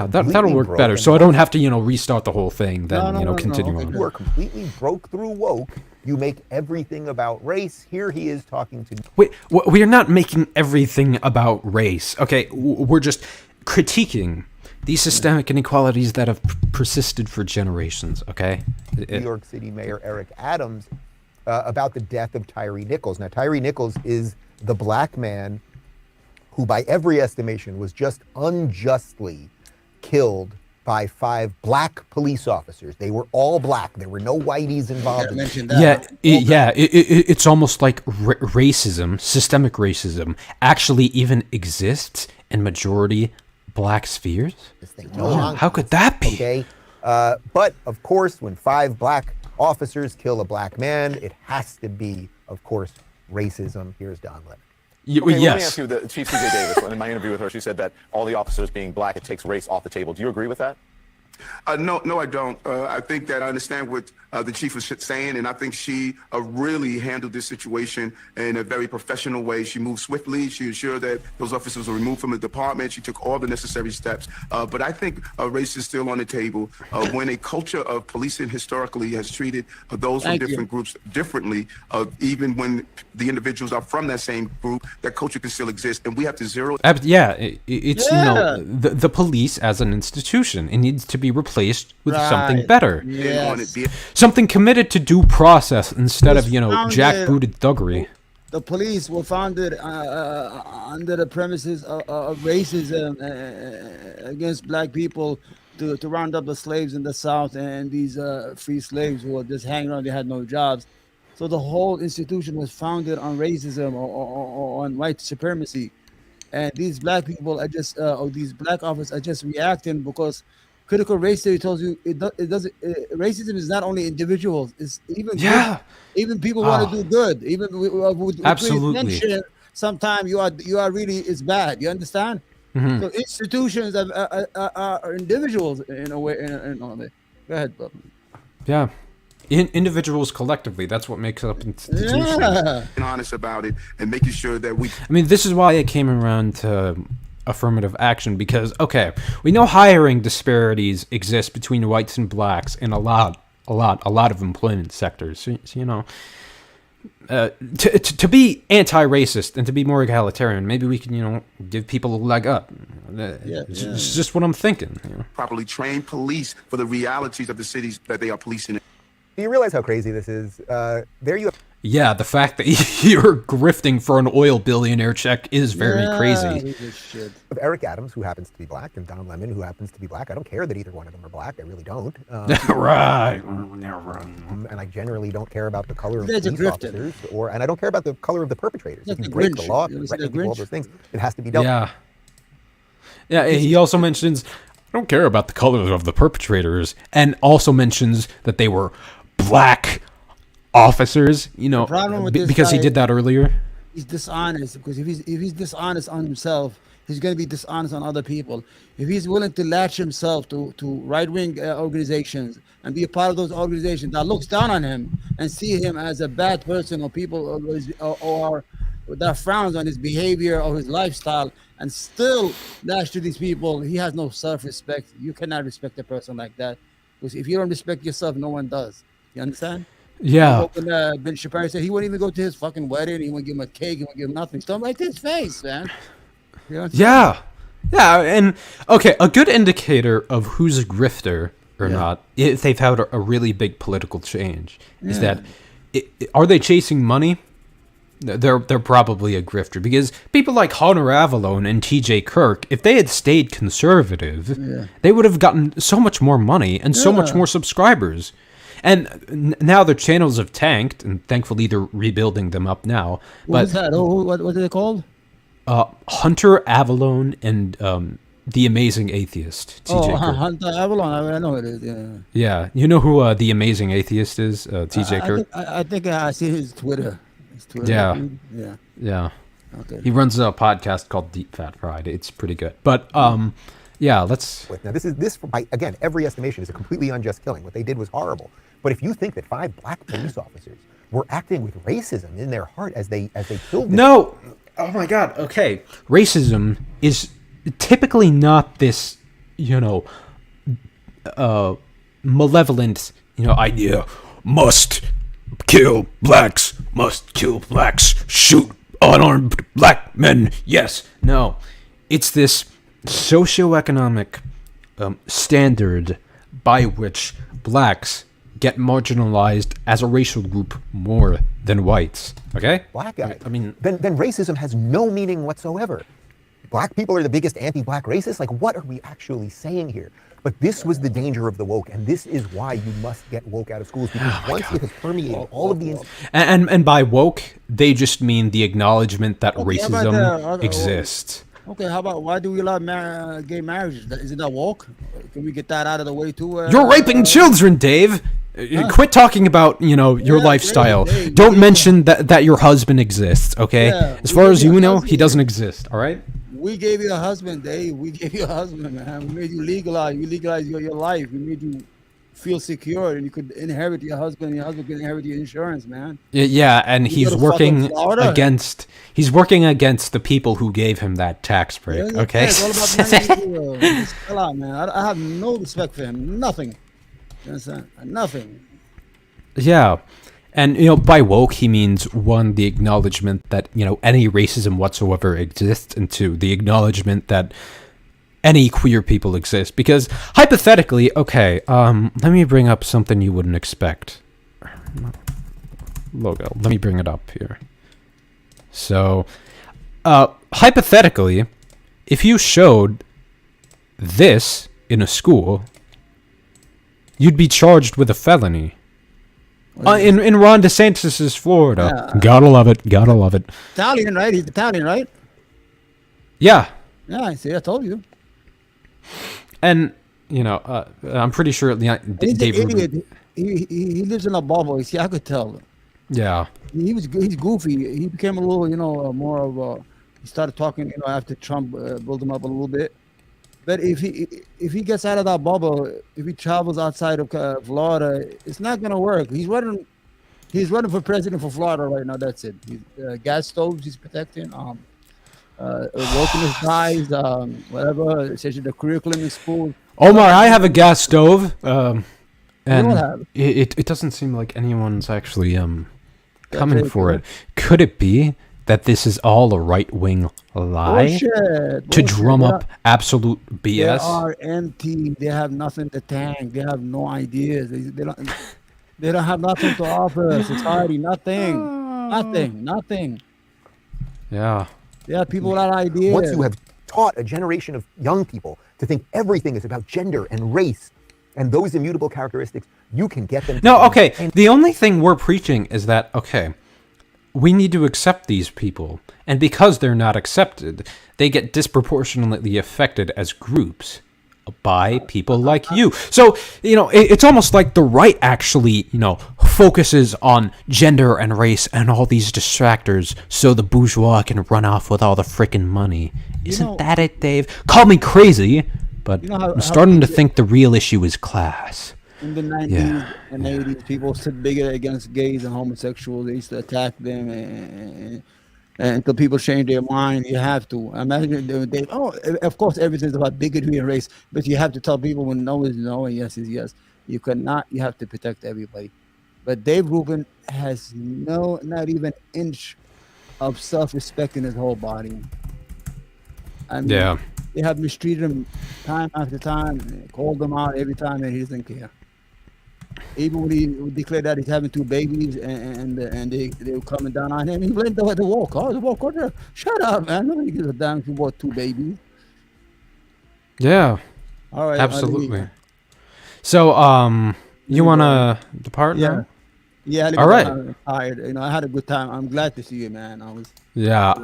That'll completely work broke better. and So I don't have to, restart the whole thing. Then No, continue okay, on. you are completely broke through woke. You make everything about race. Here he is talking to Wait, we are not making everything about race. Okay, we're just critiquing these systemic inequalities that have persisted for generations. Okay. New York City Mayor Eric Adams about the death of Tyree Nichols. Now, Tyree Nichols is the black man who, by every estimation, was just unjustly killed by 5 black police officers. They were all black. There were no whiteys involved. I mentioned that. It's almost like racism, systemic racism, actually even exists in majority black spheres. This thing no longer. How could that be? Okay, but of course, when 5 black officers kill a black man, it has to be, of course, racism. Here's Don Lemon. Okay, Let me Yes. ask you, the Chief C.J. Davis, in my interview with her, she said that all the officers being black, it takes race off the table. Do you agree with that? No, I don't. I think that I understand what the chief was saying, and I think she really handled this situation in a very professional way. She moved swiftly. She ensured that those officers were removed from the department. She took all the necessary steps. But I think race is still on the table. When a culture of policing historically has treated those from different groups differently, even when the individuals are from that same group, that culture can still exist, and we have to zero. It's the police as an institution. It needs to be replaced with something better. Yes. Something committed to due process instead of jackbooted thuggery. The police were founded under the premises of racism against black people to round up the slaves in the South and these free slaves who were just hanging around. They had no jobs. So the whole institution was founded on racism or on white supremacy. And these black people are just, or these black officers are just reacting because critical race theory tells you it doesn't. Racism is not only individuals; it's even even people want to do good. Even with Absolutely. sometimes you are really it's bad. You understand? Mm-hmm. So institutions are individuals in a way. In a way. Go ahead, Bob. Yeah. Individuals collectively, that's what makes up institutions. Yeah. And honest about it and making sure that we. I mean, this is why I came around to affirmative action because, okay, we know hiring disparities exist between whites and blacks in a lot of employment sectors. So you know, to be anti-racist and to be more egalitarian, maybe we can, you know, give people a leg up. It's just what I'm thinking. You know? Properly trained police for the realities of the cities that they are policing. Do you realize how crazy this is? There you have. Yeah, the fact that you're grifting for an oil billionaire check is very crazy. Of Eric Adams, who happens to be black, and Don Lemon, who happens to be black. I don't care that either one of them are black. I really don't. Right. And I generally don't care about the color of police officers, and I don't care about the color of the perpetrators. If you break the law, if you threaten people, all those things, it has to be dealt with. Yeah, he also mentions, I don't care about the colors of the perpetrators, and also mentions that they were black officers, you know, because he did that earlier. He's dishonest, because if he's dishonest on himself, he's going to be dishonest on other people. If he's willing to latch himself to right-wing organizations and be a part of those organizations that looks down on him and see him as a bad person, or people or that frowns on his behavior or his lifestyle, and still latch to these people, he has no self-respect. You cannot respect a person like that, because if you don't respect yourself, no one does. You understand? Yeah. Ben Shapiro said he wouldn't even go to his fucking wedding. He wouldn't give him a cake. He wouldn't give him nothing. Don't right to his face, man. You know yeah. And okay, a good indicator of who's a grifter or not, if they've had a really big political change, is that are they chasing money? They're probably a grifter, because people like Hunter Avallone and T.J. Kirk, if they had stayed conservative, they would have gotten so much more money and so much more subscribers. And now their channels have tanked, and thankfully they're rebuilding them up now. What's that? What are they called? Hunter Avallone and The Amazing Atheist. TJ Kirk. Hunter Avallone. I know it is. Yeah. You know who The Amazing Atheist is? TJ Kirk. I think I see his Twitter. Yeah. Okay. He runs a podcast called Deep Fat Fried. It's pretty good. But yeah, let's. Now this by again, every estimation is a completely unjust killing. What they did was horrible. But if you think that 5 black police officers were acting with racism in their heart as they killed them. No. Oh my God. Okay. Racism is typically not this, you know, malevolent, you know, idea. Must kill blacks. Must kill blacks. Shoot unarmed black men. Yes. No. It's this socioeconomic standard by which blacks get marginalized as a racial group more than whites. Okay? Black guys. I mean, then racism has no meaning whatsoever. Black people are the biggest anti-black racists. Like, what are we actually saying here? But this was the danger of the woke, and this is why you must get woke out of schools, because once it has permeated all of the and by woke, they just mean the acknowledgement that racism exists. Okay, how about, why do we allow gay marriages? Is it not woke? Can we get that out of the way too? You're raping children, Dave. Quit talking about, you know, your lifestyle. Don't mention that your husband exists, okay? As far as you know, he doesn't exist, all right? We gave you a husband, Dave. We gave you a husband, man. We made you legalize. We legalized your life. We made you feel secure, and you could inherit your husband, and your husband could inherit your insurance, man. Yeah, and he's working against the people who gave him that tax break, okay? It's all about money. Chill out, man. I have no respect for him. Nothing. You understand? Nothing. Yeah. And, you know, by woke, he means, 1, the acknowledgement that, you know, any racism whatsoever exists, and 2, the acknowledgement that any queer people exist. Because, hypothetically, okay, let me bring up something you wouldn't expect. Logo. Let me bring it up here. So, hypothetically, if you showed this in a school, you'd be charged with a felony. In Ron DeSantis' Florida. Yeah. Gotta love it. Gotta love it. Italian, right? He's Italian, right? Yeah. Yeah, I see. I told you. And, you know, I'm pretty sure He's an idiot. He lives in a bubble. See, I could tell. Yeah. He's goofy. He became a little, you know, more of a... He started talking, you know, after Trump built him up a little bit. But if he gets out of that bubble, if he travels outside of Florida, it's not gonna work. He's running for president for Florida right now. That's it. Gas stoves he's protecting. working with guys, whatever, especially the curriculum in school. Omar, I have a gas stove, all and have. it doesn't seem like anyone's actually coming it, for yeah. it. Could it be that this is all a right-wing lie Bullshit. to drum They up absolute They BS? are empty. They have nothing to tank. They have no ideas. They don't have nothing to offer society. Nothing. Yeah. They have people without ideas. Once you have taught a generation of young people to think everything is about gender and race and those immutable characteristics, you can get them. No, okay. The only thing we're preaching is that, okay, we need to accept these people. And because they're not accepted, they get disproportionately affected as groups by people like you. So, it's almost like the right actually, focuses on gender and race and all these distractors so the bourgeois can run off with all the frickin' money. Isn't that it, Dave? Call me crazy, but I'm starting to think the real issue is class. In the 90s and 80s, people stood bigger against gays and homosexuals. They used to attack them and until people change their mind. You have to imagine of course everything's about bigotry and race, but you have to tell people when no is no and yes is yes. You have to protect everybody. But Dave Rubin has not even an inch of self-respect in his whole body. I mean, they have mistreated him time after time, called him out every time, and he doesn't care. Even when he declared that he's having 2 babies and they were coming down on him, he blamed the war cause. The war cause, shut up, man. Nobody gives a damn if you bought 2 babies. Yeah. All right. Absolutely. So, you want to depart now? Yeah. All right. I'm tired. I had a good time. I'm glad to see you, man.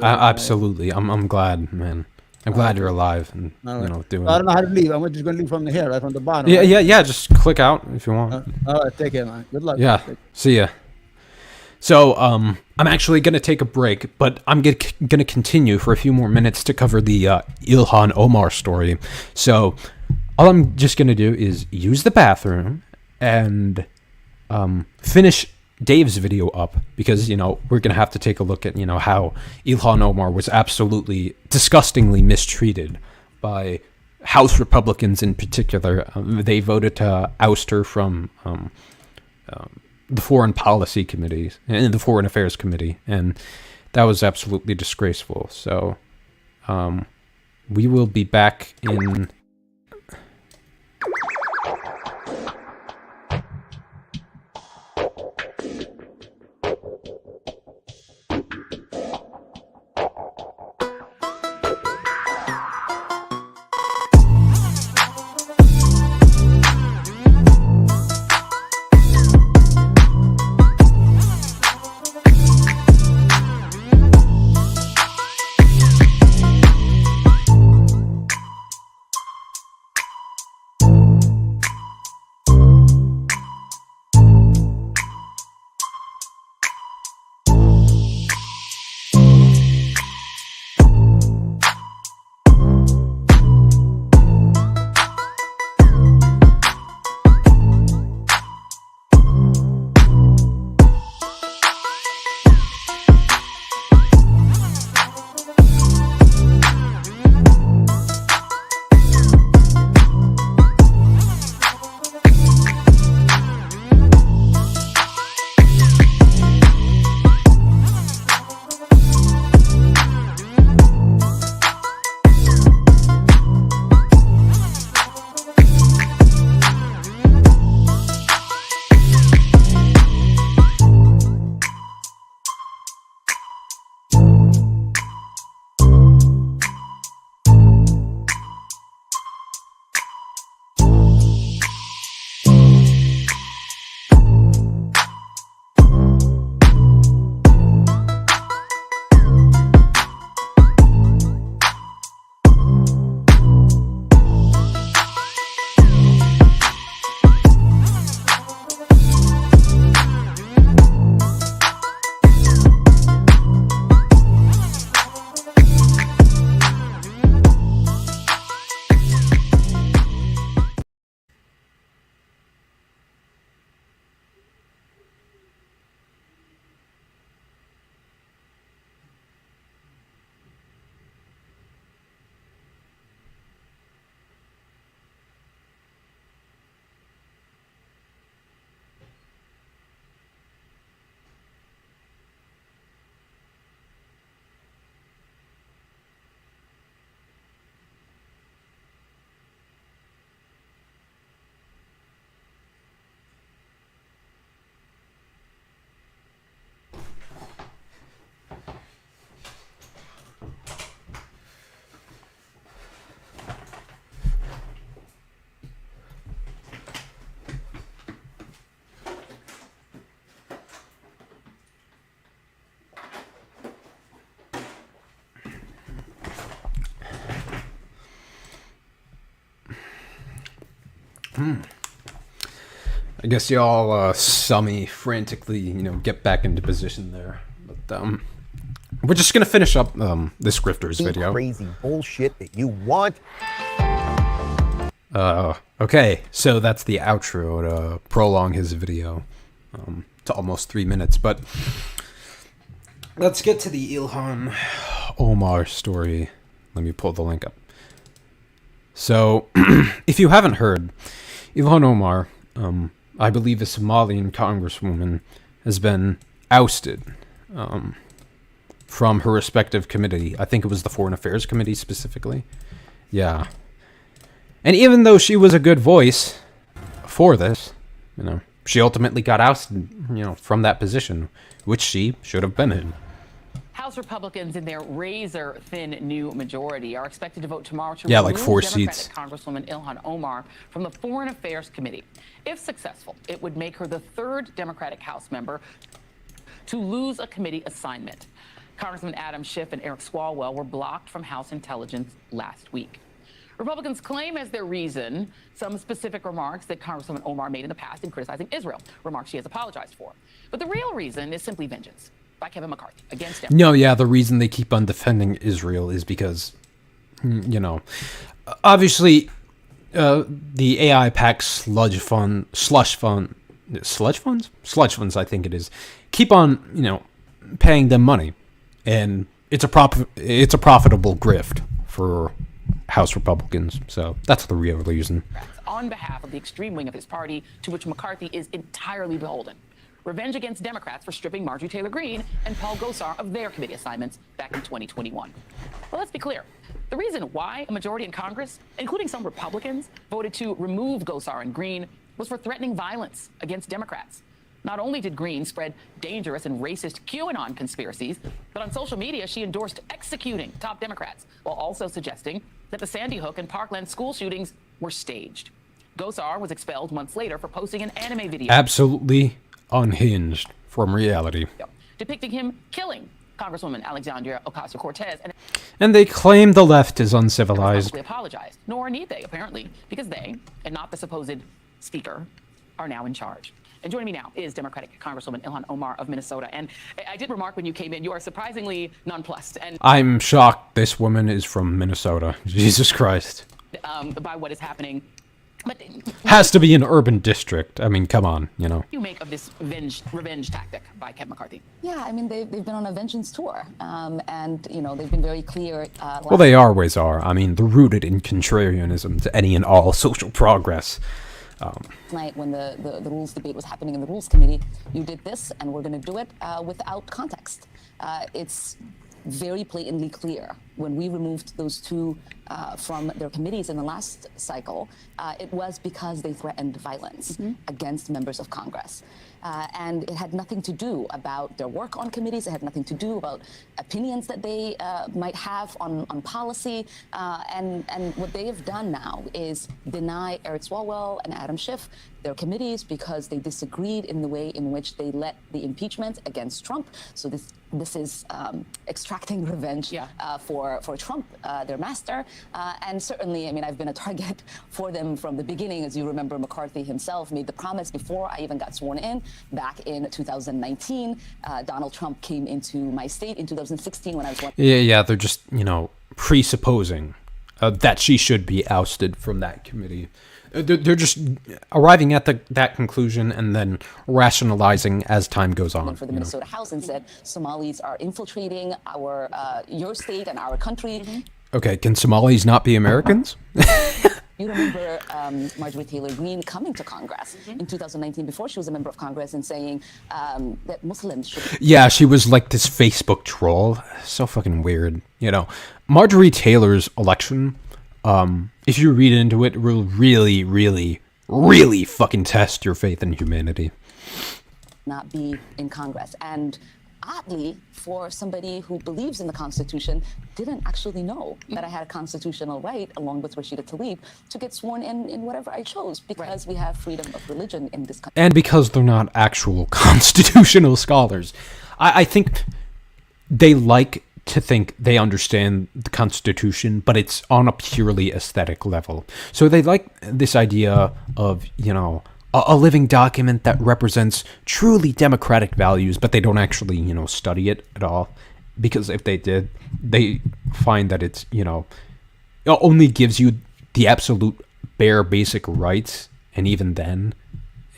Absolutely. I'm glad, man. I'm glad you're alive and doing. I don't know how to leave. I'm just gonna leave from here, right from the bottom. Yeah. Just click out if you want. All right, take care, man. Good luck. Yeah. See ya. So, I'm actually gonna take a break, but I'm gonna continue for a few more minutes to cover the Ilhan Omar story. So, all I'm just gonna do is use the bathroom and finish Dave's video up because, we're going to have to take a look at, how Ilhan Omar was absolutely disgustingly mistreated by House Republicans in particular. They voted to oust her from the Foreign Policy Committee and the Foreign Affairs Committee, and that was absolutely disgraceful. So we will be back in... I guess y'all saw me frantically, get back into position there. But we're just gonna finish up this grifters video. Crazy bullshit that you want. Okay, so that's the outro to prolong his video to almost 3 minutes. But let's get to the Ilhan Omar story. Let me pull the link up. So, if you haven't heard, Ilhan Omar, I believe a Somalian congresswoman, has been ousted from her respective committee. I think it was the Foreign Affairs Committee specifically. Yeah. And even though she was a good voice for this, she ultimately got ousted, from that position, which she should have been in. House Republicans in their razor-thin new majority are expected to vote tomorrow to like remove 4 Democratic seats. Congresswoman Ilhan Omar from the Foreign Affairs Committee. If successful, it would make her the 3rd Democratic House member to lose a committee assignment. Congressman Adam Schiff and Eric Swalwell were blocked from House Intelligence last week. Republicans claim as their reason some specific remarks that Congresswoman Omar made in the past in criticizing Israel, remarks she has apologized for. But the real reason is simply vengeance by Kevin McCarthy against him. No, yeah, the reason they keep on defending Israel is because, obviously, the AI PAC sludge funds, I think it is, keep on, paying them money, and it's a profitable grift for House Republicans. So that's the real reason. On behalf of the extreme wing of his party, to which McCarthy is entirely beholden. Revenge against Democrats for stripping Marjorie Taylor Greene and Paul Gosar of their committee assignments back in 2021. Well, let's be clear. The reason why a majority in Congress, including some Republicans, voted to remove Gosar and Greene was for threatening violence against Democrats. Not only did Greene spread dangerous and racist QAnon conspiracies, but on social media she endorsed executing top Democrats, while also suggesting that the Sandy Hook and Parkland school shootings were staged. Gosar was expelled months later for posting an anime video. Absolutely unhinged from reality. Depicting him killing Congresswoman Alexandria Ocasio-Cortez. And they claim the left is uncivilized. Apologized, nor need they, apparently, because they, and not the supposed speaker, are now in charge. And joining me now is Democratic Congresswoman Ilhan Omar of Minnesota. And I did remark when you came in, you are surprisingly nonplussed. And I'm shocked this woman is from Minnesota. Jesus Christ. By what is happening. But has to be an urban district. I mean, come on, you make of this revenge tactic by Kevin McCarthy? Yeah, I mean, they've been on a vengeance tour. And, they've been very clear. Well, they always are. I mean, they're rooted in contrarianism to any and all social progress. Tonight, when the rules debate was happening in the Rules Committee, you did this, and we're going to do it without context. It's very blatantly clear. When we removed those 2 from their committees in the last cycle, it was because they threatened violence against members of Congress. And it had nothing to do about their work on committees. It had nothing to do about opinions that they might have on policy. And what they have done now is deny Eric Swalwell and Adam Schiff their committees because they disagreed in the way in which they let the impeachment against Trump. So this is extracting revenge for Trump, their master. And certainly, I mean, I've been a target for them from the beginning. As you remember, McCarthy himself made the promise before I even got sworn in back in 2019. Donald Trump came into my state in 2016 when I was one. Yeah, they're just, presupposing that she should be ousted from that committee. They're just arriving at that conclusion and then rationalizing as time goes on. For the Minnesota House and said Somalis are infiltrating your state and our country. Okay, can Somalis not be Americans? You remember Marjorie Taylor Greene coming to Congress in 2019 before she was a member of Congress and saying that Muslims should... Yeah, she was like this Facebook troll. So fucking weird. Marjorie Taylor's election, if you read into it, will really, really, really fucking test your faith in humanity. Not be in Congress. And oddly, for somebody who believes in the Constitution, didn't actually know that I had a constitutional right, along with Rashida Tlaib, to get sworn in whatever I chose, because we have freedom of religion in this country. And because they're not actual constitutional scholars. I think they like to think they understand the Constitution, but it's on a purely aesthetic level. So they like this idea of, you know, a living document that represents truly democratic values, but they don't actually, you know, study it at all. Because if they did, they find that it's, you know, it only gives you the absolute bare basic rights, and even then,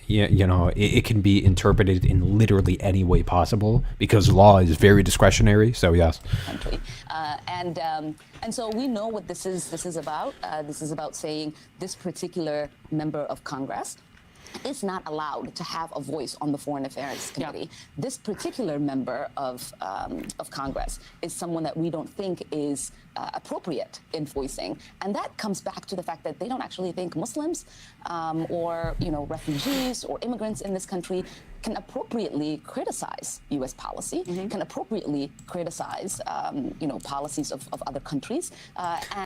you know, it can be interpreted in literally any way possible because law is very discretionary. So yes. Country. And so we know what this is about. This is about saying this particular member of Congress is not allowed to have a voice on the Foreign Affairs Committee. Yeah. This particular member of Congress is someone that we don't think is appropriate in voicing, and that comes back to the fact that they don't actually think Muslims or, you know, refugees or immigrants in this country can appropriately criticize U.S. policy, can appropriately criticize, you know, policies of other countries.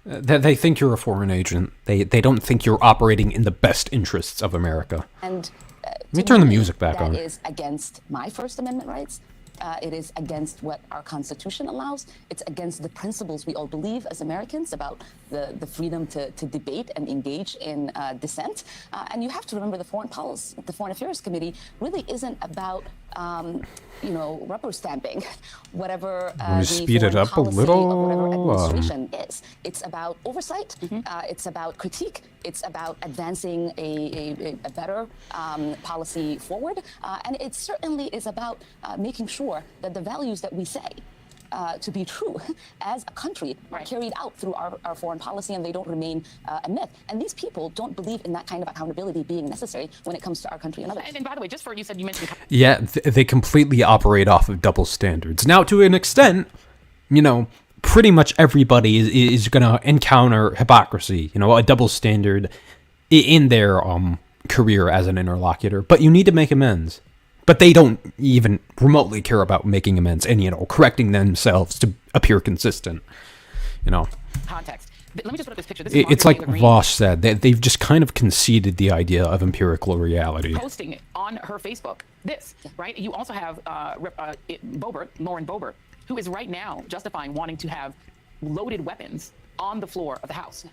They think you're a foreign agent. They don't think you're operating in the best interests of America. And let me turn the music back on. That is against my First Amendment rights. It is against what our Constitution allows. It's against the principles we all believe as Americans about the freedom to debate and engage in dissent. And you have to remember the Foreign Affairs Committee really isn't about, you know, rubber stamping whatever the speed it foreign up a policy little. of whatever administration is. It's about oversight. It's about critique. It's about advancing a better policy forward. And it certainly is about making sure that the values that we say to be true as a country are carried out through our foreign policy, and they don't remain a myth. And these people don't believe in that kind of accountability being necessary when it comes to our country and others. And by the way, just for you mentioned. Yeah, they completely operate off of double standards. Now, to an extent, you know, pretty much everybody is going to encounter hypocrisy, you know, a double standard in their career as an interlocutor. But you need to make amends. But they don't even remotely care about making amends and, you know, correcting themselves to appear consistent, you know. Context. Let me just put up this picture. This is It's like Vosh said, they've just kind of conceded the idea of empirical reality. Posting it on her Facebook. This, right? You also have Lauren Boebert, who is right now justifying wanting to have loaded weapons on the floor of the House.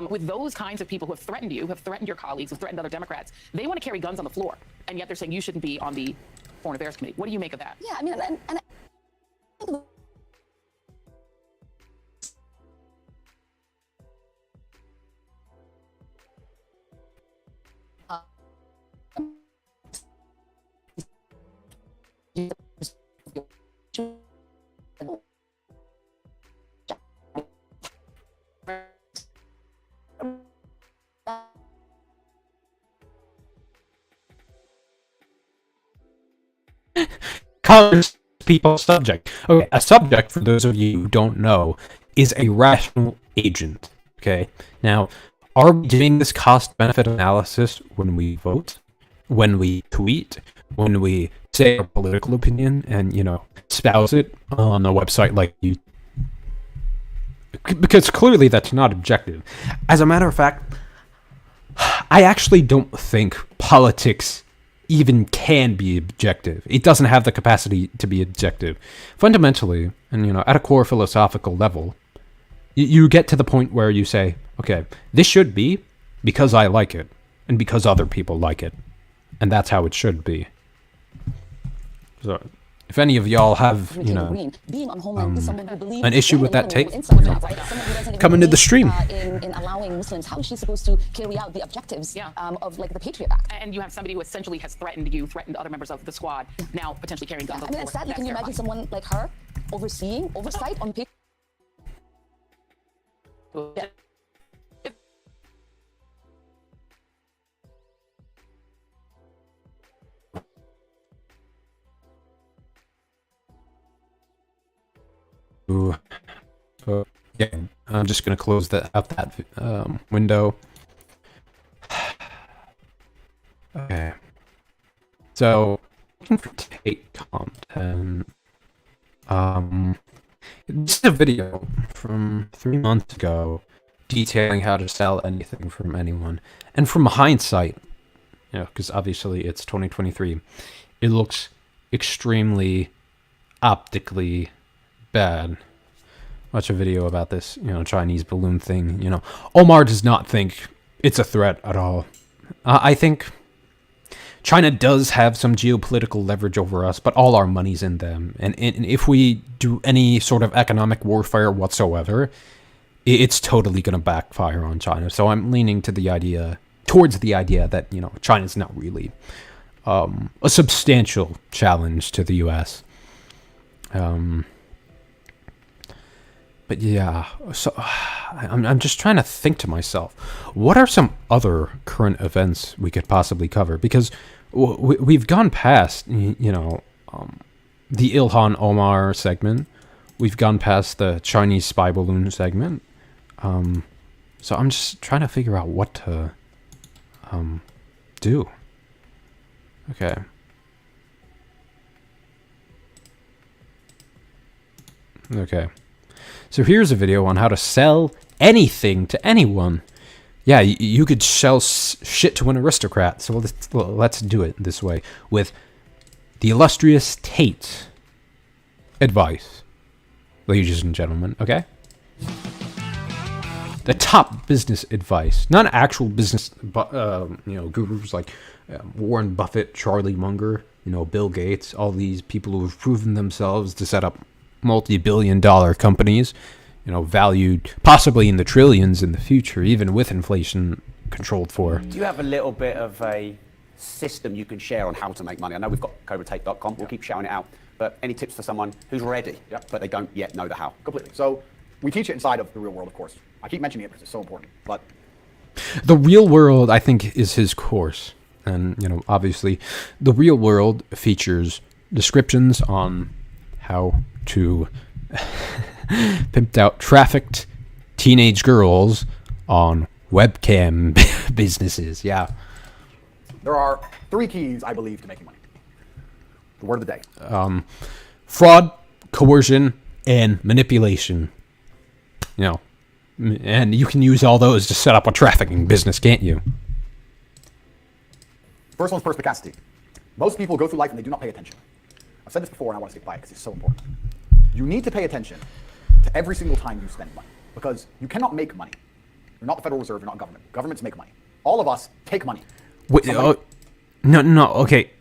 With those kinds of people who have threatened you, who have threatened your colleagues, who have threatened other Democrats, they want to carry guns on the floor, and yet they're saying you shouldn't be on the Foreign Affairs Committee. What do you make of that? Yeah, I mean, and Congress people subject. Okay, a subject, for those of you who don't know, is a rational agent. Okay, now, are we doing this cost-benefit analysis when we vote, when we tweet, when we say our political opinion and, you know, spouse it on a website like you? Because clearly that's not objective. As a matter of fact, I actually don't think politics even can be objective. It doesn't have the capacity to be objective. Fundamentally, and, you know, at a core philosophical level, you get to the point where you say, okay, this should be because I like it, and because other people like it. And that's how it should be. So, if any of y'all have, you know, an issue with that take, come into the stream. In allowing Muslims, how is she supposed to carry out the objectives of, like, the Patriot Act? And you have somebody who essentially has threatened you, threatened other members of the squad, now potentially carrying guns on the floor. I mean, sadly, can you imagine someone like her overseeing oversight on Patriot? So, yeah, I'm just going to close that window. Okay. So, looking for take content. This is a video from 3 months ago detailing how to sell anything from anyone. And from hindsight, you know, because obviously it's 2023, it looks extremely optically bad. watch a video about this, Chinese balloon thing. Omar does not think it's a threat at all. I think China does have some geopolitical leverage over us, but all our money's in them. And if we do any sort of economic warfare whatsoever, it's totally going to backfire on China. So I'm leaning towards the idea that, China's not really a substantial challenge to the U.S. But yeah, so I'm just trying to think to myself, what are some other current events we could possibly cover? Because we've gone past, the Ilhan Omar segment. We've gone past the Chinese spy balloon segment. So I'm just trying to figure out what to do. Okay. Okay. So here's a video on how to sell anything to anyone. Yeah, you could sell shit to an aristocrat. So let's do it this way with the illustrious Tate advice, ladies and gentlemen. Okay. The top business advice, not actual business, gurus like Warren Buffett, Charlie Munger, Bill Gates, all these people who have proven themselves to set up multi-billion-dollar companies, valued possibly in the trillions in the future, even with inflation controlled for. Do you have a little bit of a system you can share on how to make money? I know we've got cobratate.com. We'll keep shouting it out. But any tips for someone who's ready, but they don't yet know the how? Completely. So we teach it inside of the real world, of course. I keep mentioning it because it's so important. But the real world, I think, is his course. And, obviously, the real world features descriptions on how to pimped out trafficked teenage girls on webcam businesses. Yeah. There are 3 keys, I believe, to making money. The word of the day. Fraud, coercion, and manipulation. And you can use all those to set up a trafficking business, can't you? First one's perspicacity. Most people go through life and they do not pay attention. I've said this before and I want to stick by it because it's so important. You need to pay attention to every single time you spend money because you cannot make money. You're not the Federal Reserve, you're not government. Governments make money. All of us take money. Wait, no, okay.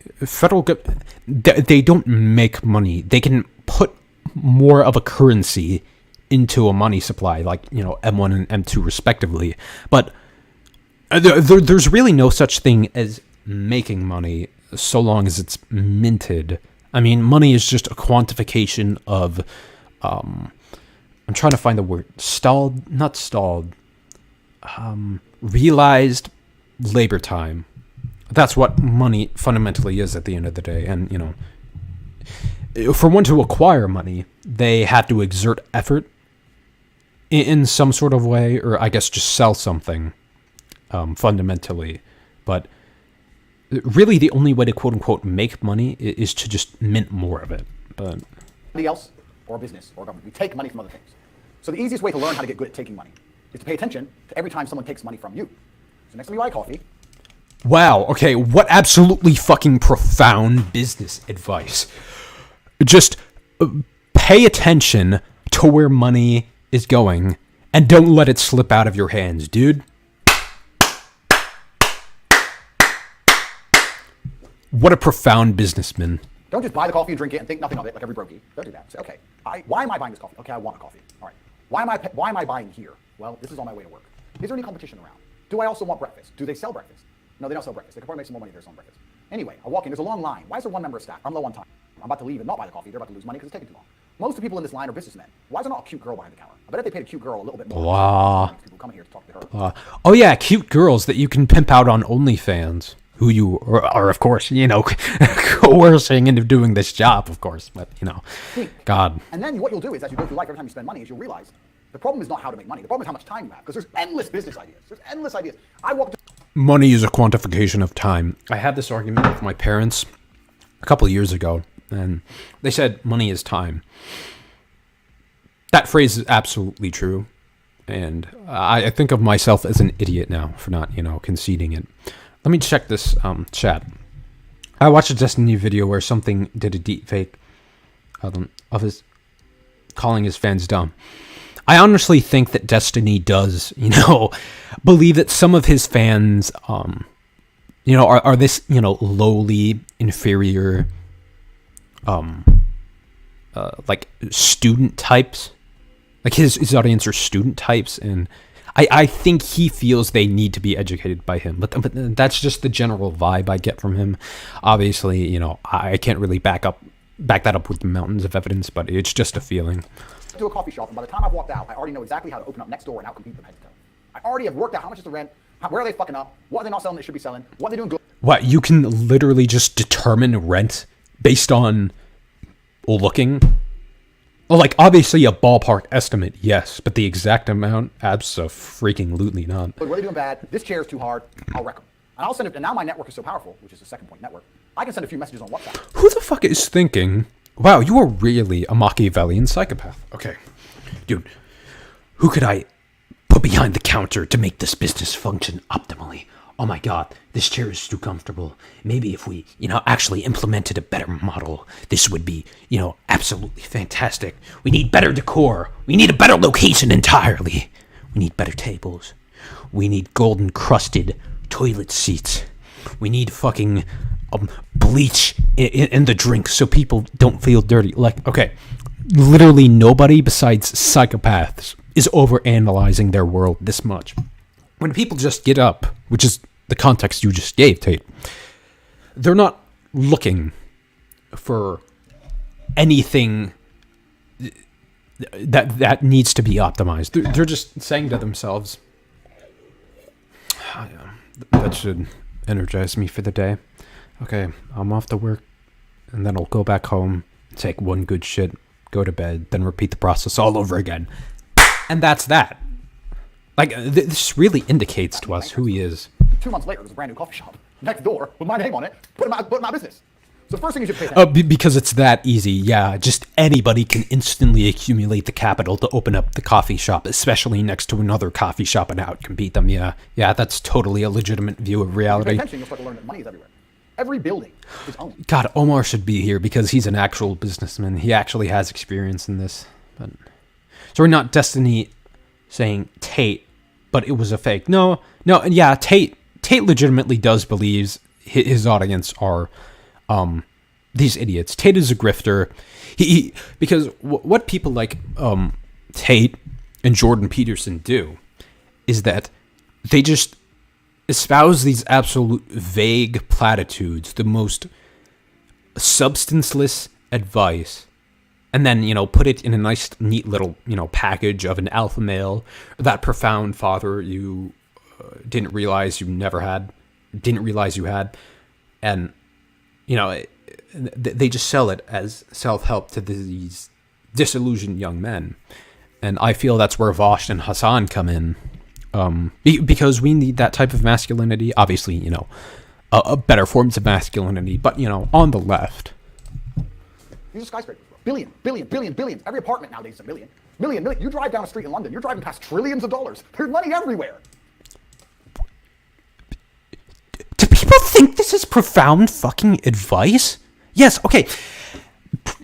They don't make money. They can put more of a currency into a money supply, like, M1 and M2 respectively. But there's really no such thing as making money so long as it's minted. I mean, money is just a quantification of, I'm trying to find the word, realized labor time. That's what money fundamentally is at the end of the day. And, for one to acquire money, they had to exert effort in some sort of way, or I guess just sell something, fundamentally. But really the only way to quote-unquote make money is to just mint more of it. But somebody else or a business or a government, we take money from other things. So the easiest way to learn how to get good at taking money is to pay attention to every time someone takes money from you. So next time you buy coffee. Wow, okay, what absolutely fucking profound business advice. Just pay attention to where money is going and don't let it slip out of your hands, dude. What a profound businessman. Don't just buy the coffee and drink it and think nothing of it like every brokey. Don't do that. Say, okay, why am I buying this coffee? Okay, I want a coffee. All right. Why am I buying here? Well, this is on my way to work. Is there any competition around? Do I also want breakfast? Do they sell breakfast? No, they don't sell breakfast. They could probably make some more money if they're selling breakfast. Anyway, I walk in, there's a long line. Why is there one member of staff? I'm low on time. I'm about to leave and not buy the coffee. They're about to lose money because it's taking too long. Most of the people in this line are businessmen. Why is there not a cute girl behind the counter? I bet if they paid a cute girl a little bit more. Blah. People coming here to talk to her. Oh yeah, cute girls that you can pimp out on OnlyFans. Who you are, of course, coercing into doing this job, of course. But, God. And then what you'll do is, as you go through life, every time you spend money, is you'll realize the problem is not how to make money. The problem is how much time you have. Because there's endless business ideas. There's endless ideas. Money is a quantification of time. I had this argument with my parents a couple of years ago, and they said money is time. That phrase is absolutely true. And I think of myself as an idiot now for not, conceding it. Let me check this chat. I watched a Destiny video where something did a deep fake of his calling his fans dumb. I honestly think that Destiny does, believe that some of his fans, are this, lowly, inferior, like student types. Like his audience are student types, and I think he feels they need to be educated by him. But that's just the general vibe I get from him. Obviously, I can't really back that up with the mountains of evidence, but it's just a feeling. To a coffee shop, and by the time I've walked out, I already know exactly how to open up next door and outcompete them head to toe. I already have worked out how much is the rent, where are they fucking up, what are they not selling they should be selling, what are they doing good. What, you can literally just determine rent based on looking? Well, like, obviously a ballpark estimate, yes, but the exact amount, abso-freaking-lutely not. What are they doing bad? This chair is too hard. I'll wreck them. And I'll send it, and now my network is so powerful, which is the second point network, I can send a few messages on WhatsApp. Who the fuck is thinking, wow, you are really a Machiavellian psychopath? Okay, dude, who could I put behind the counter to make this business function optimally? Oh my god, this chair is too comfortable. Maybe if we, actually implemented a better model, this would be, absolutely fantastic. We need better decor. We need a better location entirely. We need better tables. We need golden crusted toilet seats. We need fucking bleach in the drink so people don't feel dirty. Like, okay, literally nobody besides psychopaths is overanalyzing their world this much. When people just get up, which is the context you just gave, Tate, they're not looking for anything that needs to be optimized. They're just saying to themselves, that should energize me for the day. Okay, I'm off to work, and then I'll go back home, take one good shit, go to bed, then repeat the process all over again. And that's that. Like, this really indicates to us who he is. 2 months later, there's a brand new coffee shop next door with my name on it. Put him out of business. So the first thing you should pay attention. Because it's that easy. Yeah, just anybody can instantly accumulate the capital to open up the coffee shop, especially next to another coffee shop and outcompete them. Yeah, that's totally a legitimate view of reality. If you pay attention, you'll start to learn that money is everywhere. Every building is owned. God, Omar should be here because he's an actual businessman. He actually has experience in this. But so we're not Destiny saying Tate, but it was a fake. No, and yeah, Tate legitimately does believe his audience are these idiots. Tate is a grifter. He because what people like Tate and Jordan Peterson do is that they just espouse these absolute vague platitudes, the most substanceless advice, and then, put it in a nice, neat little, package of an alpha male, that profound father you didn't realize you had, and, they just sell it as self-help to these disillusioned young men. And I feel that's where Vosh and Hassan come in, because we need that type of masculinity, obviously, a better forms of masculinity, but, on the left. These are skyscrapers. Billions. Every apartment nowadays is a million. You drive down a street in London, you're driving past trillions of dollars. There's money everywhere. Do people think this is profound fucking advice? Yes, okay.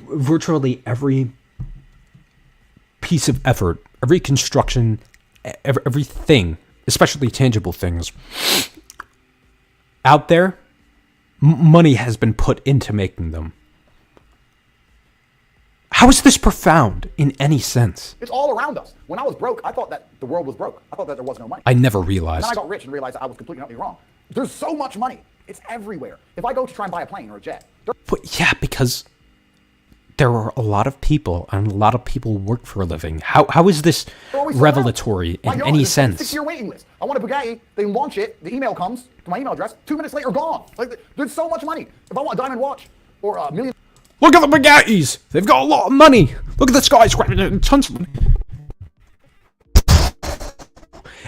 Virtually every piece of effort, every construction, everything, especially tangible things, out there, money has been put into making them. How is this profound in any sense? It's all around us. When I was broke, I thought that the world was broke. I thought that there was no money. I never realized. And then I got rich and realized that I was completely utterly wrong. There's so much money. It's everywhere. If I go to try and buy a plane or a jet. But yeah, because there are a lot of people, and a lot of people work for a living. How is this revelatory in any sense? 6-year waiting list. I want a Bugatti. They launch it. The email comes to my email address. 2 minutes later, gone. Like, there's so much money. If I want a diamond watch or a million. Look at the Bugattis! They've got a lot of money! Look at the skyscraper, tons of money!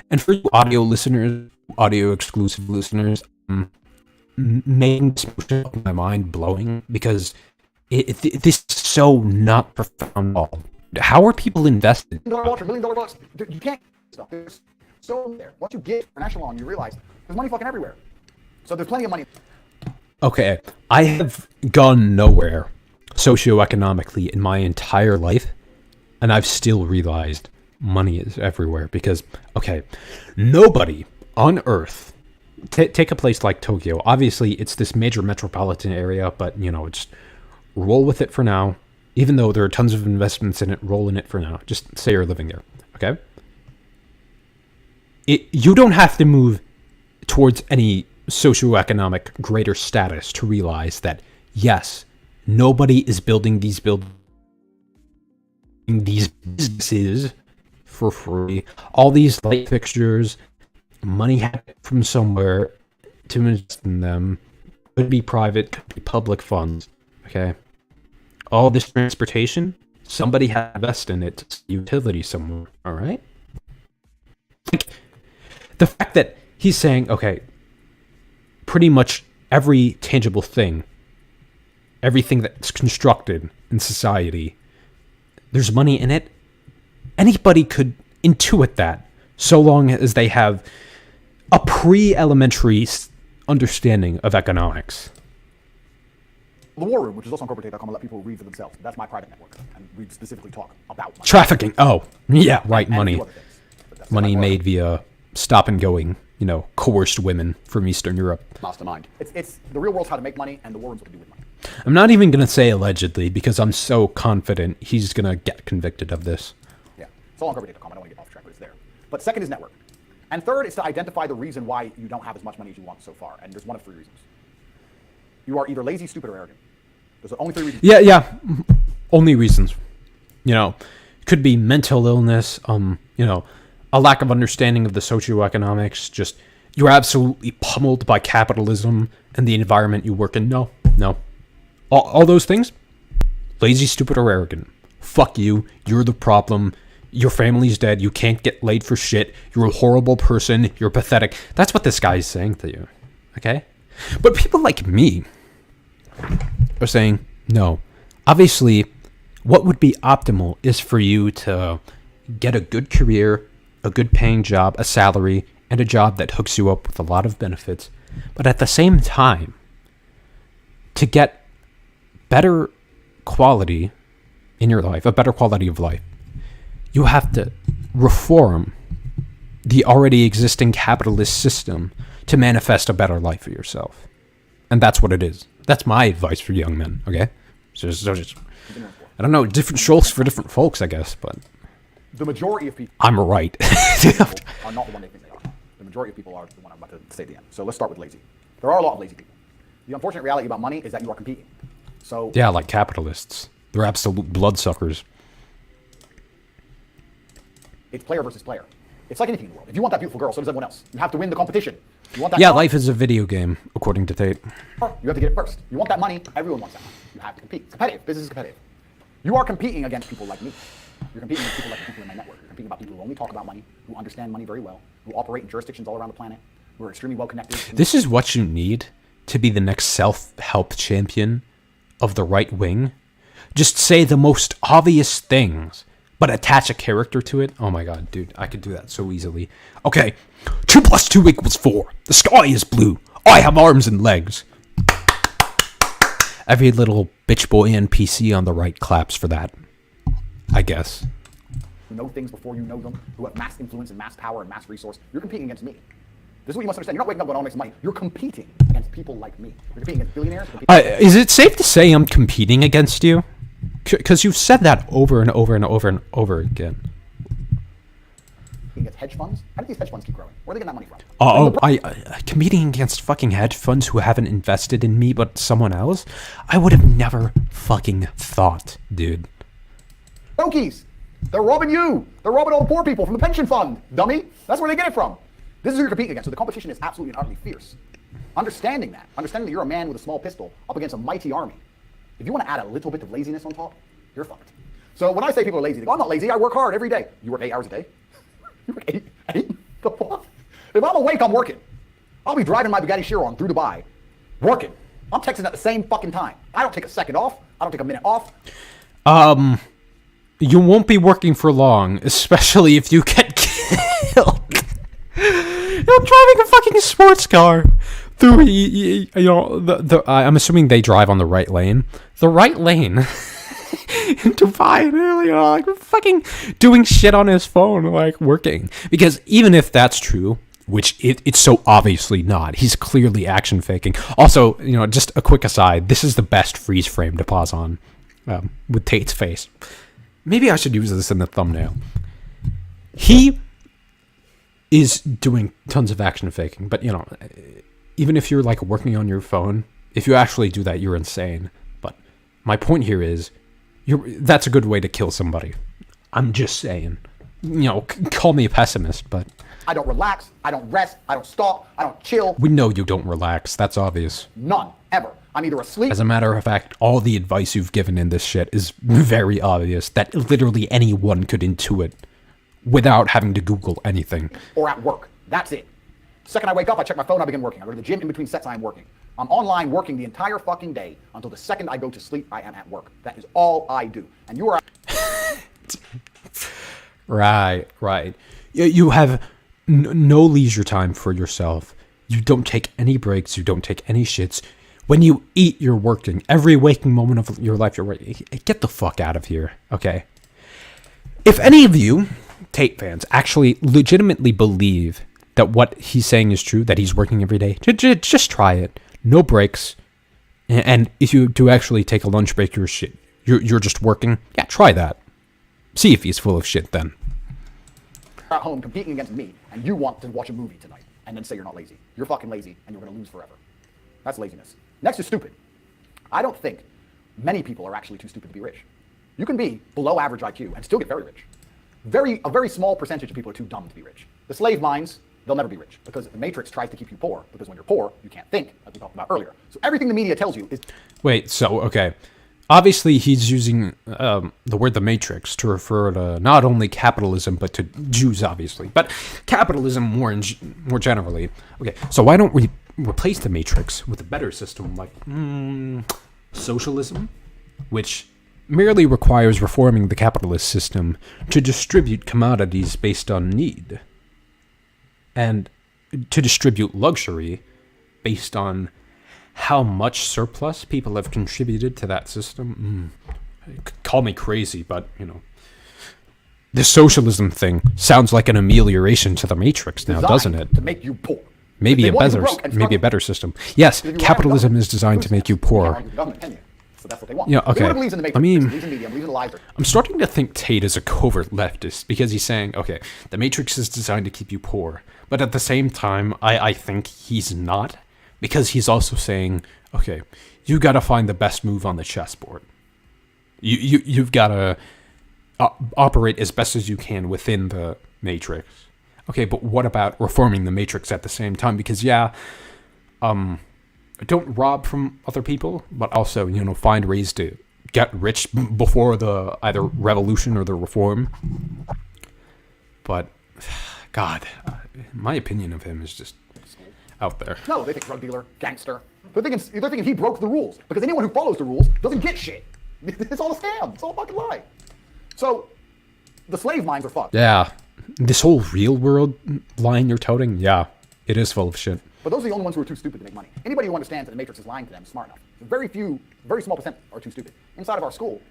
And for you audio listeners, audio exclusive listeners, making this motion of my mind blowing because this is so not profound at all. How are people invested? $1 million watch or $1 million bucks. You can't stuff. There's so there. Once you get an echelon, you realize there's money fucking everywhere. So there's plenty of money. Okay, I have gone nowhere socioeconomically in my entire life, and I've still realized money is everywhere. Because, okay, nobody on Earth, take a place like Tokyo. Obviously, it's this major metropolitan area, but, you know, just roll with it for now. Even though there are tons of investments in it, roll in it for now. Just say you're living there, okay? You don't have to move towards any socioeconomic greater status to realize that, yes, nobody is building these businesses for free. All these light fixtures, money from somewhere to invest in them. Could be private, could be public funds, okay? All this transportation, somebody had to invest in it. It's utility somewhere, all right? Like, the fact that he's saying, okay, pretty much every tangible thing, everything that's constructed in society, there's money in it. Anybody could intuit that, so long as they have a pre-elementary understanding of economics. The War Room, which is also on 𝖭Rditu.com, and let people read for themselves. That's my private network, and we specifically talk about money. Trafficking. Oh, yeah, right, and money. Things, money made via stop and going, you know, coerced women from Eastern Europe. Mastermind. It's the real world's how to make money, and the War Room's what to do with money. I'm not even going to say allegedly, because I'm so confident he's going to get convicted of this. Yeah, it's all on 𝖭Rditu.com. I don't want to get off track, but it's there. But second is network. And third is to identify the reason why you don't have as much money as you want so far. And there's one of 3 reasons. You are either lazy, stupid, or arrogant. Those are only 3 reasons. Yeah. Only reasons. You know, could be mental illness, you know, a lack of understanding of the socioeconomics, just you're absolutely pummeled by capitalism and the environment you work in. No. All those things, lazy, stupid, or arrogant. Fuck you. You're the problem. Your family's dead. You can't get laid for shit. You're a horrible person. You're pathetic. That's what this guy's saying to you. Okay? But people like me are saying, no. Obviously, what would be optimal is for you to get a good career, a good paying job, a salary, and a job that hooks you up with a lot of benefits. But at the same time, to get better quality in your life, a better quality of life, you have to reform the already existing capitalist system to manifest a better life for yourself. And that's what it is. That's my advice for young men, okay? So just I don't know, different strokes for different folks, I guess, but the majority of people I'm right. are not the one they think they are. The majority of people are the one I'm about to say at the end. So let's start with lazy. There are a lot of lazy people. The unfortunate reality about money is that you are competing. So yeah, like capitalists. They're absolute bloodsuckers. It's player versus player. It's like anything in the world. If you want that beautiful girl, so does everyone else. You have to win the competition. You want that yeah, car, life is a video game, according to Tate. you have to get it first. You want that money, everyone wants that money. You have to compete. It's competitive. Business is competitive. You are competing against people like me. You're competing against people like the people in my network. You're competing about people who only talk about money, who understand money very well, who operate in jurisdictions all around the planet, who are extremely well connected. This is what you need to be the next self-help champion of the right wing. Just say the most obvious things, but attach a character to it. Oh my god, dude, I could do that so easily. Okay, 2 + 2 = 4. The sky is blue. I have arms and legs. Every little bitch boy NPC on the right claps for that, I guess. Who know things before you know them, who have mass influence and mass power and mass resource. You're competing against me. This is what you must understand. You're not waking up going, I want to make some money. You're competing against people like me. You're competing against billionaires. Is it safe to say I'm competing against you? Because you've said that over and over and over and over again. Against hedge funds? How do these hedge funds keep growing? Where are they getting that money from? Competing against fucking hedge funds who haven't invested in me but someone else? I would have never fucking thought, dude. Donkeys! They're robbing you! They're robbing all the poor people from the pension fund, dummy! That's where they get it from. This is who you're competing against. So the competition is absolutely and utterly fierce. Understanding that you're a man with a small pistol up against a mighty army. If you want to add a little bit of laziness on top, you're fucked. So when I say people are lazy, they go, I'm not lazy, I work hard every day. You work 8 hours a day? You work 8? The fuck? If I'm awake, I'm working. I'll be driving my Bugatti Chiron through Dubai, working. I'm texting at the same fucking time. I don't take a second off. I don't take a minute off. You won't be working for long, especially if you get killed. You're driving a fucking sports car through, I'm assuming they drive on the right lane. The right lane in Dubai, you know, like fucking doing shit on his phone, like working. Because even if that's true, which it's so obviously not, he's clearly action faking. Also, you know, just a quick aside, this is the best freeze frame to pause on with Tate's face. Maybe I should use this in the thumbnail. He is doing tons of action faking, but you know, even if you're like working on your phone, if you actually do that, you're insane. But my point here is, that's a good way to kill somebody. I'm just saying. You know, call me a pessimist, but I don't relax, I don't rest, I don't stop, I don't chill. We know you don't relax. That's obvious. None, ever. I'm either asleep. As a matter of fact, all the advice you've given in this shit is very obvious, that literally anyone could intuit without having to Google anything. Or at work. That's it. The second I wake up, I check my phone, I begin working. I go to the gym in between sets, I am working. I'm online working the entire fucking day until the second I go to sleep, I am at work. That is all I do. And you are... Right. You have no leisure time for yourself. You don't take any breaks. You don't take any shits. When you eat, you're working. Every waking moment of your life, you're working. Get the fuck out of here, okay? If any of you, Tate fans, actually legitimately believe that what he's saying is true, that he's working every day, just try it. No breaks. And if you do actually take a lunch break, you're just working, yeah, try that. See if he's full of shit then. At home competing against me, and you want to watch a movie tonight, and then say you're not lazy. You're fucking lazy, and you're going to lose forever. That's laziness. Next is stupid. I don't think many people are actually too stupid to be rich. You can be below average IQ and still get very rich. A very small percentage of people are too dumb to be rich. The slave minds, they'll never be rich, because the Matrix tries to keep you poor, because when you're poor, you can't think, as we talked about earlier. So everything the media tells you is... Wait, so, okay. Obviously, he's using the word the Matrix to refer to not only capitalism, but to Jews, obviously. But capitalism more generally. Okay, so why don't we replace the Matrix with a better system like socialism, which merely requires reforming the capitalist system to distribute commodities based on need, and to distribute luxury based on how much surplus people have contributed to that system. Call me crazy, but, you know, the socialism thing sounds like an amelioration to the Matrix now, doesn't it? To make you poor. Maybe a better system. Yes, capitalism is designed to make you poor. So that's what they want. Yeah, okay. I mean, I'm starting to think Tate is a covert leftist, because he's saying, okay, the Matrix is designed to keep you poor. But at the same time, I think he's not. Because he's also saying, okay, you got to find the best move on the chessboard. You've got to operate as best as you can within the Matrix. Okay, but what about reforming the Matrix at the same time? Because don't rob from other people, but also, you know, find ways to get rich before the either revolution or the reform. But God, my opinion of him is just out there. No, they think drug dealer, gangster. They're thinking he broke the rules, because anyone who follows the rules doesn't get shit. It's all a scam. It's all a fucking lie. So the slave minds are fucked. Yeah, this whole real world line you're touting, yeah, it is full of shit. But those are the only ones who are too stupid to make money. Anybody who understands that the Matrix is lying to them is smart enough. Very small percent are too stupid. Inside of our school,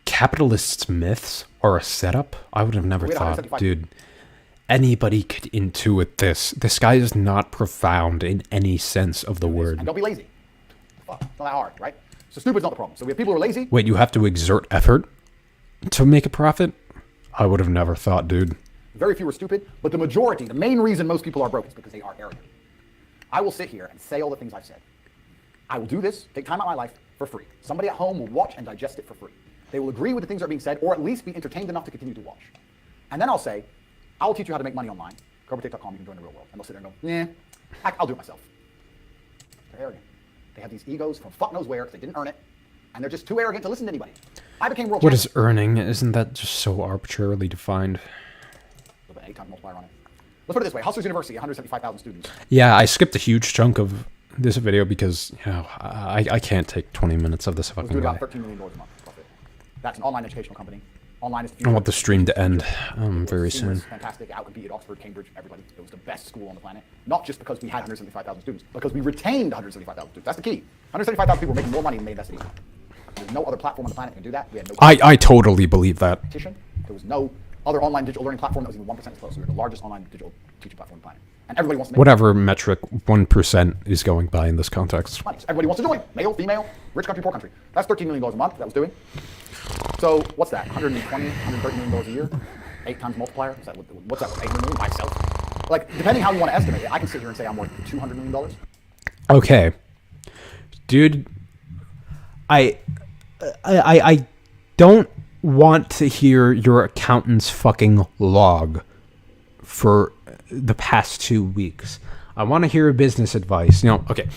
capitalists' myths are a setup? I would have never thought, dude. Anybody could intuit this. This guy is not profound in any sense of the word. And don't be lazy. Fuck, it's not that hard, right? So stupid's not the problem. So we have people who are lazy. Wait, you have to exert effort to make a profit? I would have never thought, dude. Very few are stupid, but the majority, the main reason most people are broke is because they are arrogant. I will sit here and say all the things I've said. I will do this, take time out of my life for free. Somebody at home will watch and digest it for free. They will agree with the things that are being said, or at least be entertained enough to continue to watch. And then I'll say, I'll teach you how to make money online. 𝖭Rditu𝖾.com, you can join the real world. And they'll sit there and go, yeah, I'll do it myself. They're arrogant. They have these egos from fuck knows where, because they didn't earn it. And they're just too arrogant to listen to anybody. I became world champion. What is earning? Isn't that just so arbitrarily defined? With an 8-time multiplier on it. Let's put it this way. Hustlers University, 175,000 students. Yeah, I skipped a huge chunk of this video because, you know, I can't take 20 minutes of this fucking guy. guy. About $13 million a month profit. That's an online educational company. Online is the I want the stream to end very soon. Fantastic. Outcompeted Oxford, Cambridge, everybody. It was the best school on the planet. Not just because we had 175,000 students, because we retained 175,000 students. That's the key. 175,000 people are making more money than they invested in. There's no other platform on the planet that can do that. We had no I totally believe that. competition. There was no other online digital learning platform that was even 1% as close. We were the largest online digital teaching platform on the planet. And everybody wants to make Whatever metric 1% is going by in this context. money. So everybody wants to do it. Male, female, rich country, poor country. That's $13 million a month that was doing. So what's that? $120, $130 million a year? 8 times multiplier? Is that what's that? 800 million myself? Like, depending how you want to estimate it, I can sit here and say I'm worth $200 million. Okay. Dude, I don't want to hear your accountant's fucking log for the past 2 weeks. I want to hear business advice. You know, okay.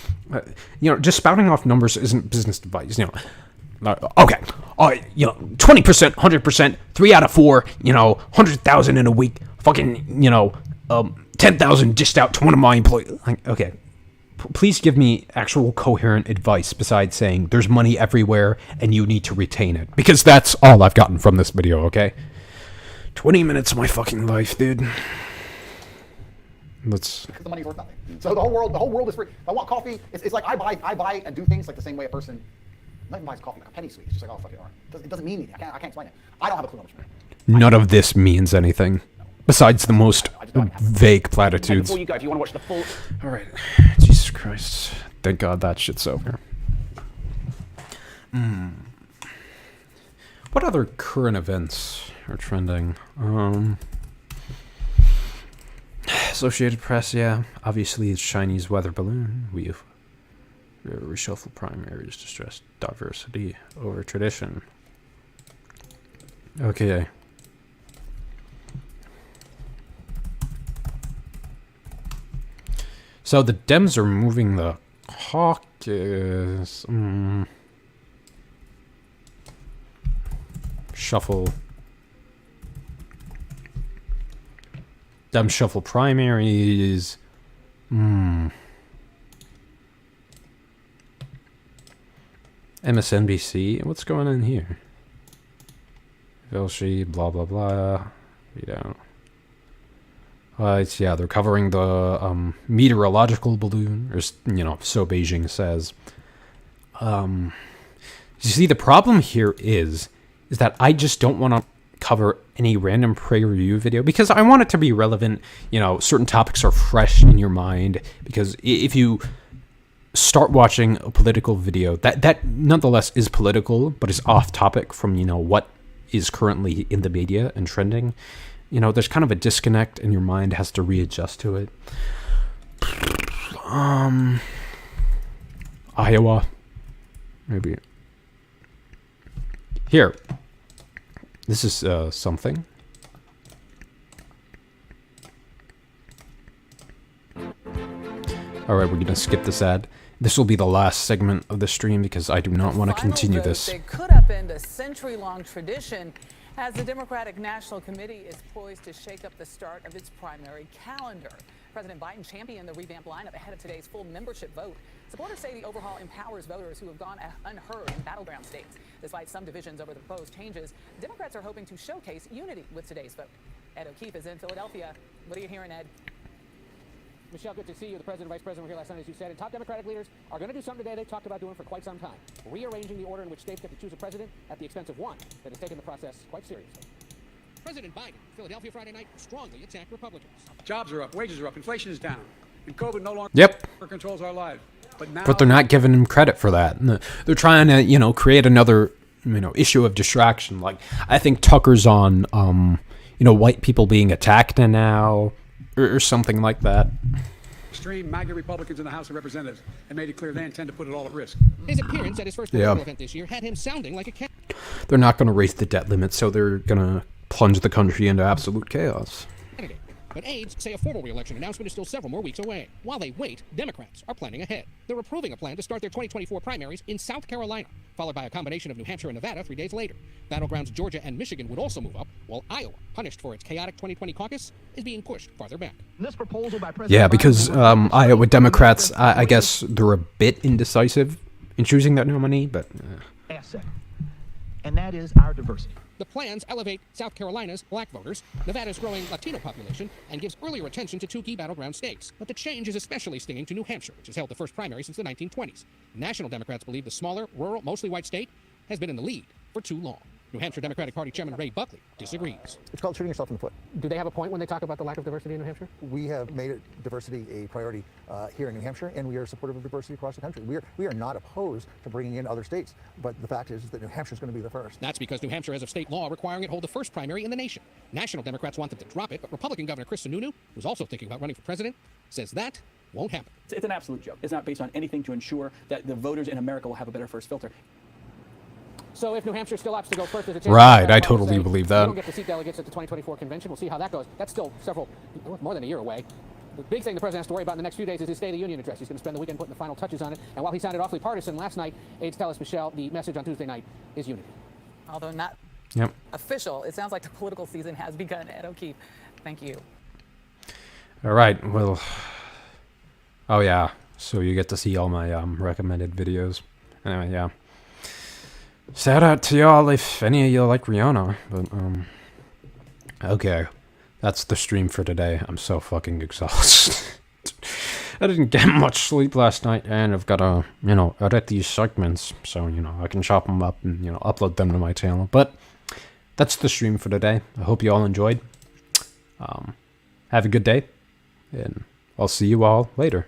Just spouting off numbers isn't business advice. Okay. 20%, 100%, 3 out of 4, 100,000 in a week. Fucking, 10,000 dished out to one of my employees. Like, okay. Please give me actual coherent advice besides saying there's money everywhere and you need to retain it. Because that's all I've gotten from this video, okay? 20 minutes of my fucking life, dude. Because the money's worth nothing. So the whole world is free. If I want coffee, it's like I buy and do things like the same way a person not even buys coffee, like a penny sweet. It's just like, oh, fuck it, all right. It doesn't mean anything. I can't explain it. I don't have a clue how much money. None of this means anything. Besides the most vague platitudes. Before you go, if you want to watch the full... Alright. Jesus Christ. Thank God that shit's over. What other current events are trending? Associated Press, yeah. Obviously, it's Chinese weather balloon. We reshuffle primaries to stress diversity over tradition. Okay. So the Dems are moving the caucus. Shuffle. Dem shuffle primaries. MSNBC. What's going on here? Velshi, blah blah blah. Read out. Yeah, they're covering the meteorological balloon, or so Beijing says. You see, the problem here is that I just don't want to cover any random PragerU video because I want it to be relevant. Certain topics are fresh in your mind because if you start watching a political video that nonetheless is political but is off topic from what is currently in the media and trending, there's kind of a disconnect and your mind has to readjust to it. Iowa, maybe. Here, this is something. All right, we're gonna skip this ad. This will be the last segment of the stream because I do not want to continue this. They could upend a century-long tradition as the Democratic National Committee is poised to shake up the start of its primary calendar. President Biden championed the revamped lineup ahead of today's full membership vote. Supporters say the overhaul empowers voters who have gone unheard in battleground states. Despite some divisions over the proposed changes, Democrats are hoping to showcase unity with today's vote. Ed O'Keefe is in Philadelphia. What are you hearing, Ed? Michelle, good to see you. The president and vice president were here last night, as you said. And top Democratic leaders are going to do something today they've talked about doing for quite some time. Rearranging the order in which states get to choose a president at the expense of one that has taken the process quite seriously. President Biden, Philadelphia Friday night, strongly attacked Republicans. Jobs are up, wages are up, inflation is down. And COVID no longer controls our lives. But they're not giving him credit for that. They're trying to, create another, issue of distraction. Like, I think Tucker's on, white people being attacked now or something like that. Extreme MAGA Republicans in the House of Representatives and made it clear they intend to put it all at risk. His appearance at his first political event this year had him sounding like a cat. They're not going to raise the debt limit, so they're going to plunge the country into absolute chaos. But aides say a formal re-election announcement is still several more weeks away. While they wait, Democrats are planning ahead. They're approving a plan to start their 2024 primaries in South Carolina, followed by a combination of New Hampshire and Nevada 3 days later. Battlegrounds Georgia and Michigan would also move up, while Iowa, punished for its chaotic 2020 caucus, is being pushed farther back. This proposal by Yeah, because Iowa Democrats, I guess they're a bit indecisive in choosing that nominee, but... asset, and that is our diversity. The plans elevate South Carolina's black voters, Nevada's growing Latino population, and gives earlier attention to 2 key battleground states. But the change is especially stinging to New Hampshire, which has held the first primary since the 1920s. National Democrats believe the smaller, rural, mostly white state has been in the lead for too long. New Hampshire Democratic Party Chairman Ray Buckley disagrees. It's called shooting yourself in the foot. Do they have a point when they talk about the lack of diversity in New Hampshire? We have made diversity a priority here in New Hampshire, and we are supportive of diversity across the country. We are not opposed to bringing in other states, but the fact is that New Hampshire is going to be the first. That's because New Hampshire has a state law requiring it hold the first primary in the nation. National Democrats want them to drop it, but Republican Governor Chris Sununu, who's also thinking about running for president, says that won't happen. It's an absolute joke. It's not based on anything to ensure that the voters in America will have a better first filter. So if New Hampshire still opts to go first, Right, I totally believe that. We don't get to seat delegates at the 2024 convention. We'll see how that goes. That's still more than a year away. The big thing the president has to worry about in the next few days is his State of the Union address. He's going to spend the weekend putting the final touches on it. And while he sounded awfully partisan last night, aides tell us, Michelle, the message on Tuesday night is unity. Although not official, it sounds like the political season has begun. Ed O'Keefe, thank you. All right, well, oh yeah, so you get to see all my recommended videos. Anyway, yeah. Shout out to y'all if any of you like Rihanna, but okay, that's the stream for today. I'm so fucking exhausted. I didn't get much sleep last night, and I've got to, edit these segments, so, I can chop them up and, upload them to my channel. But that's the stream for today. I hope you all enjoyed. Have a good day, and I'll see you all later.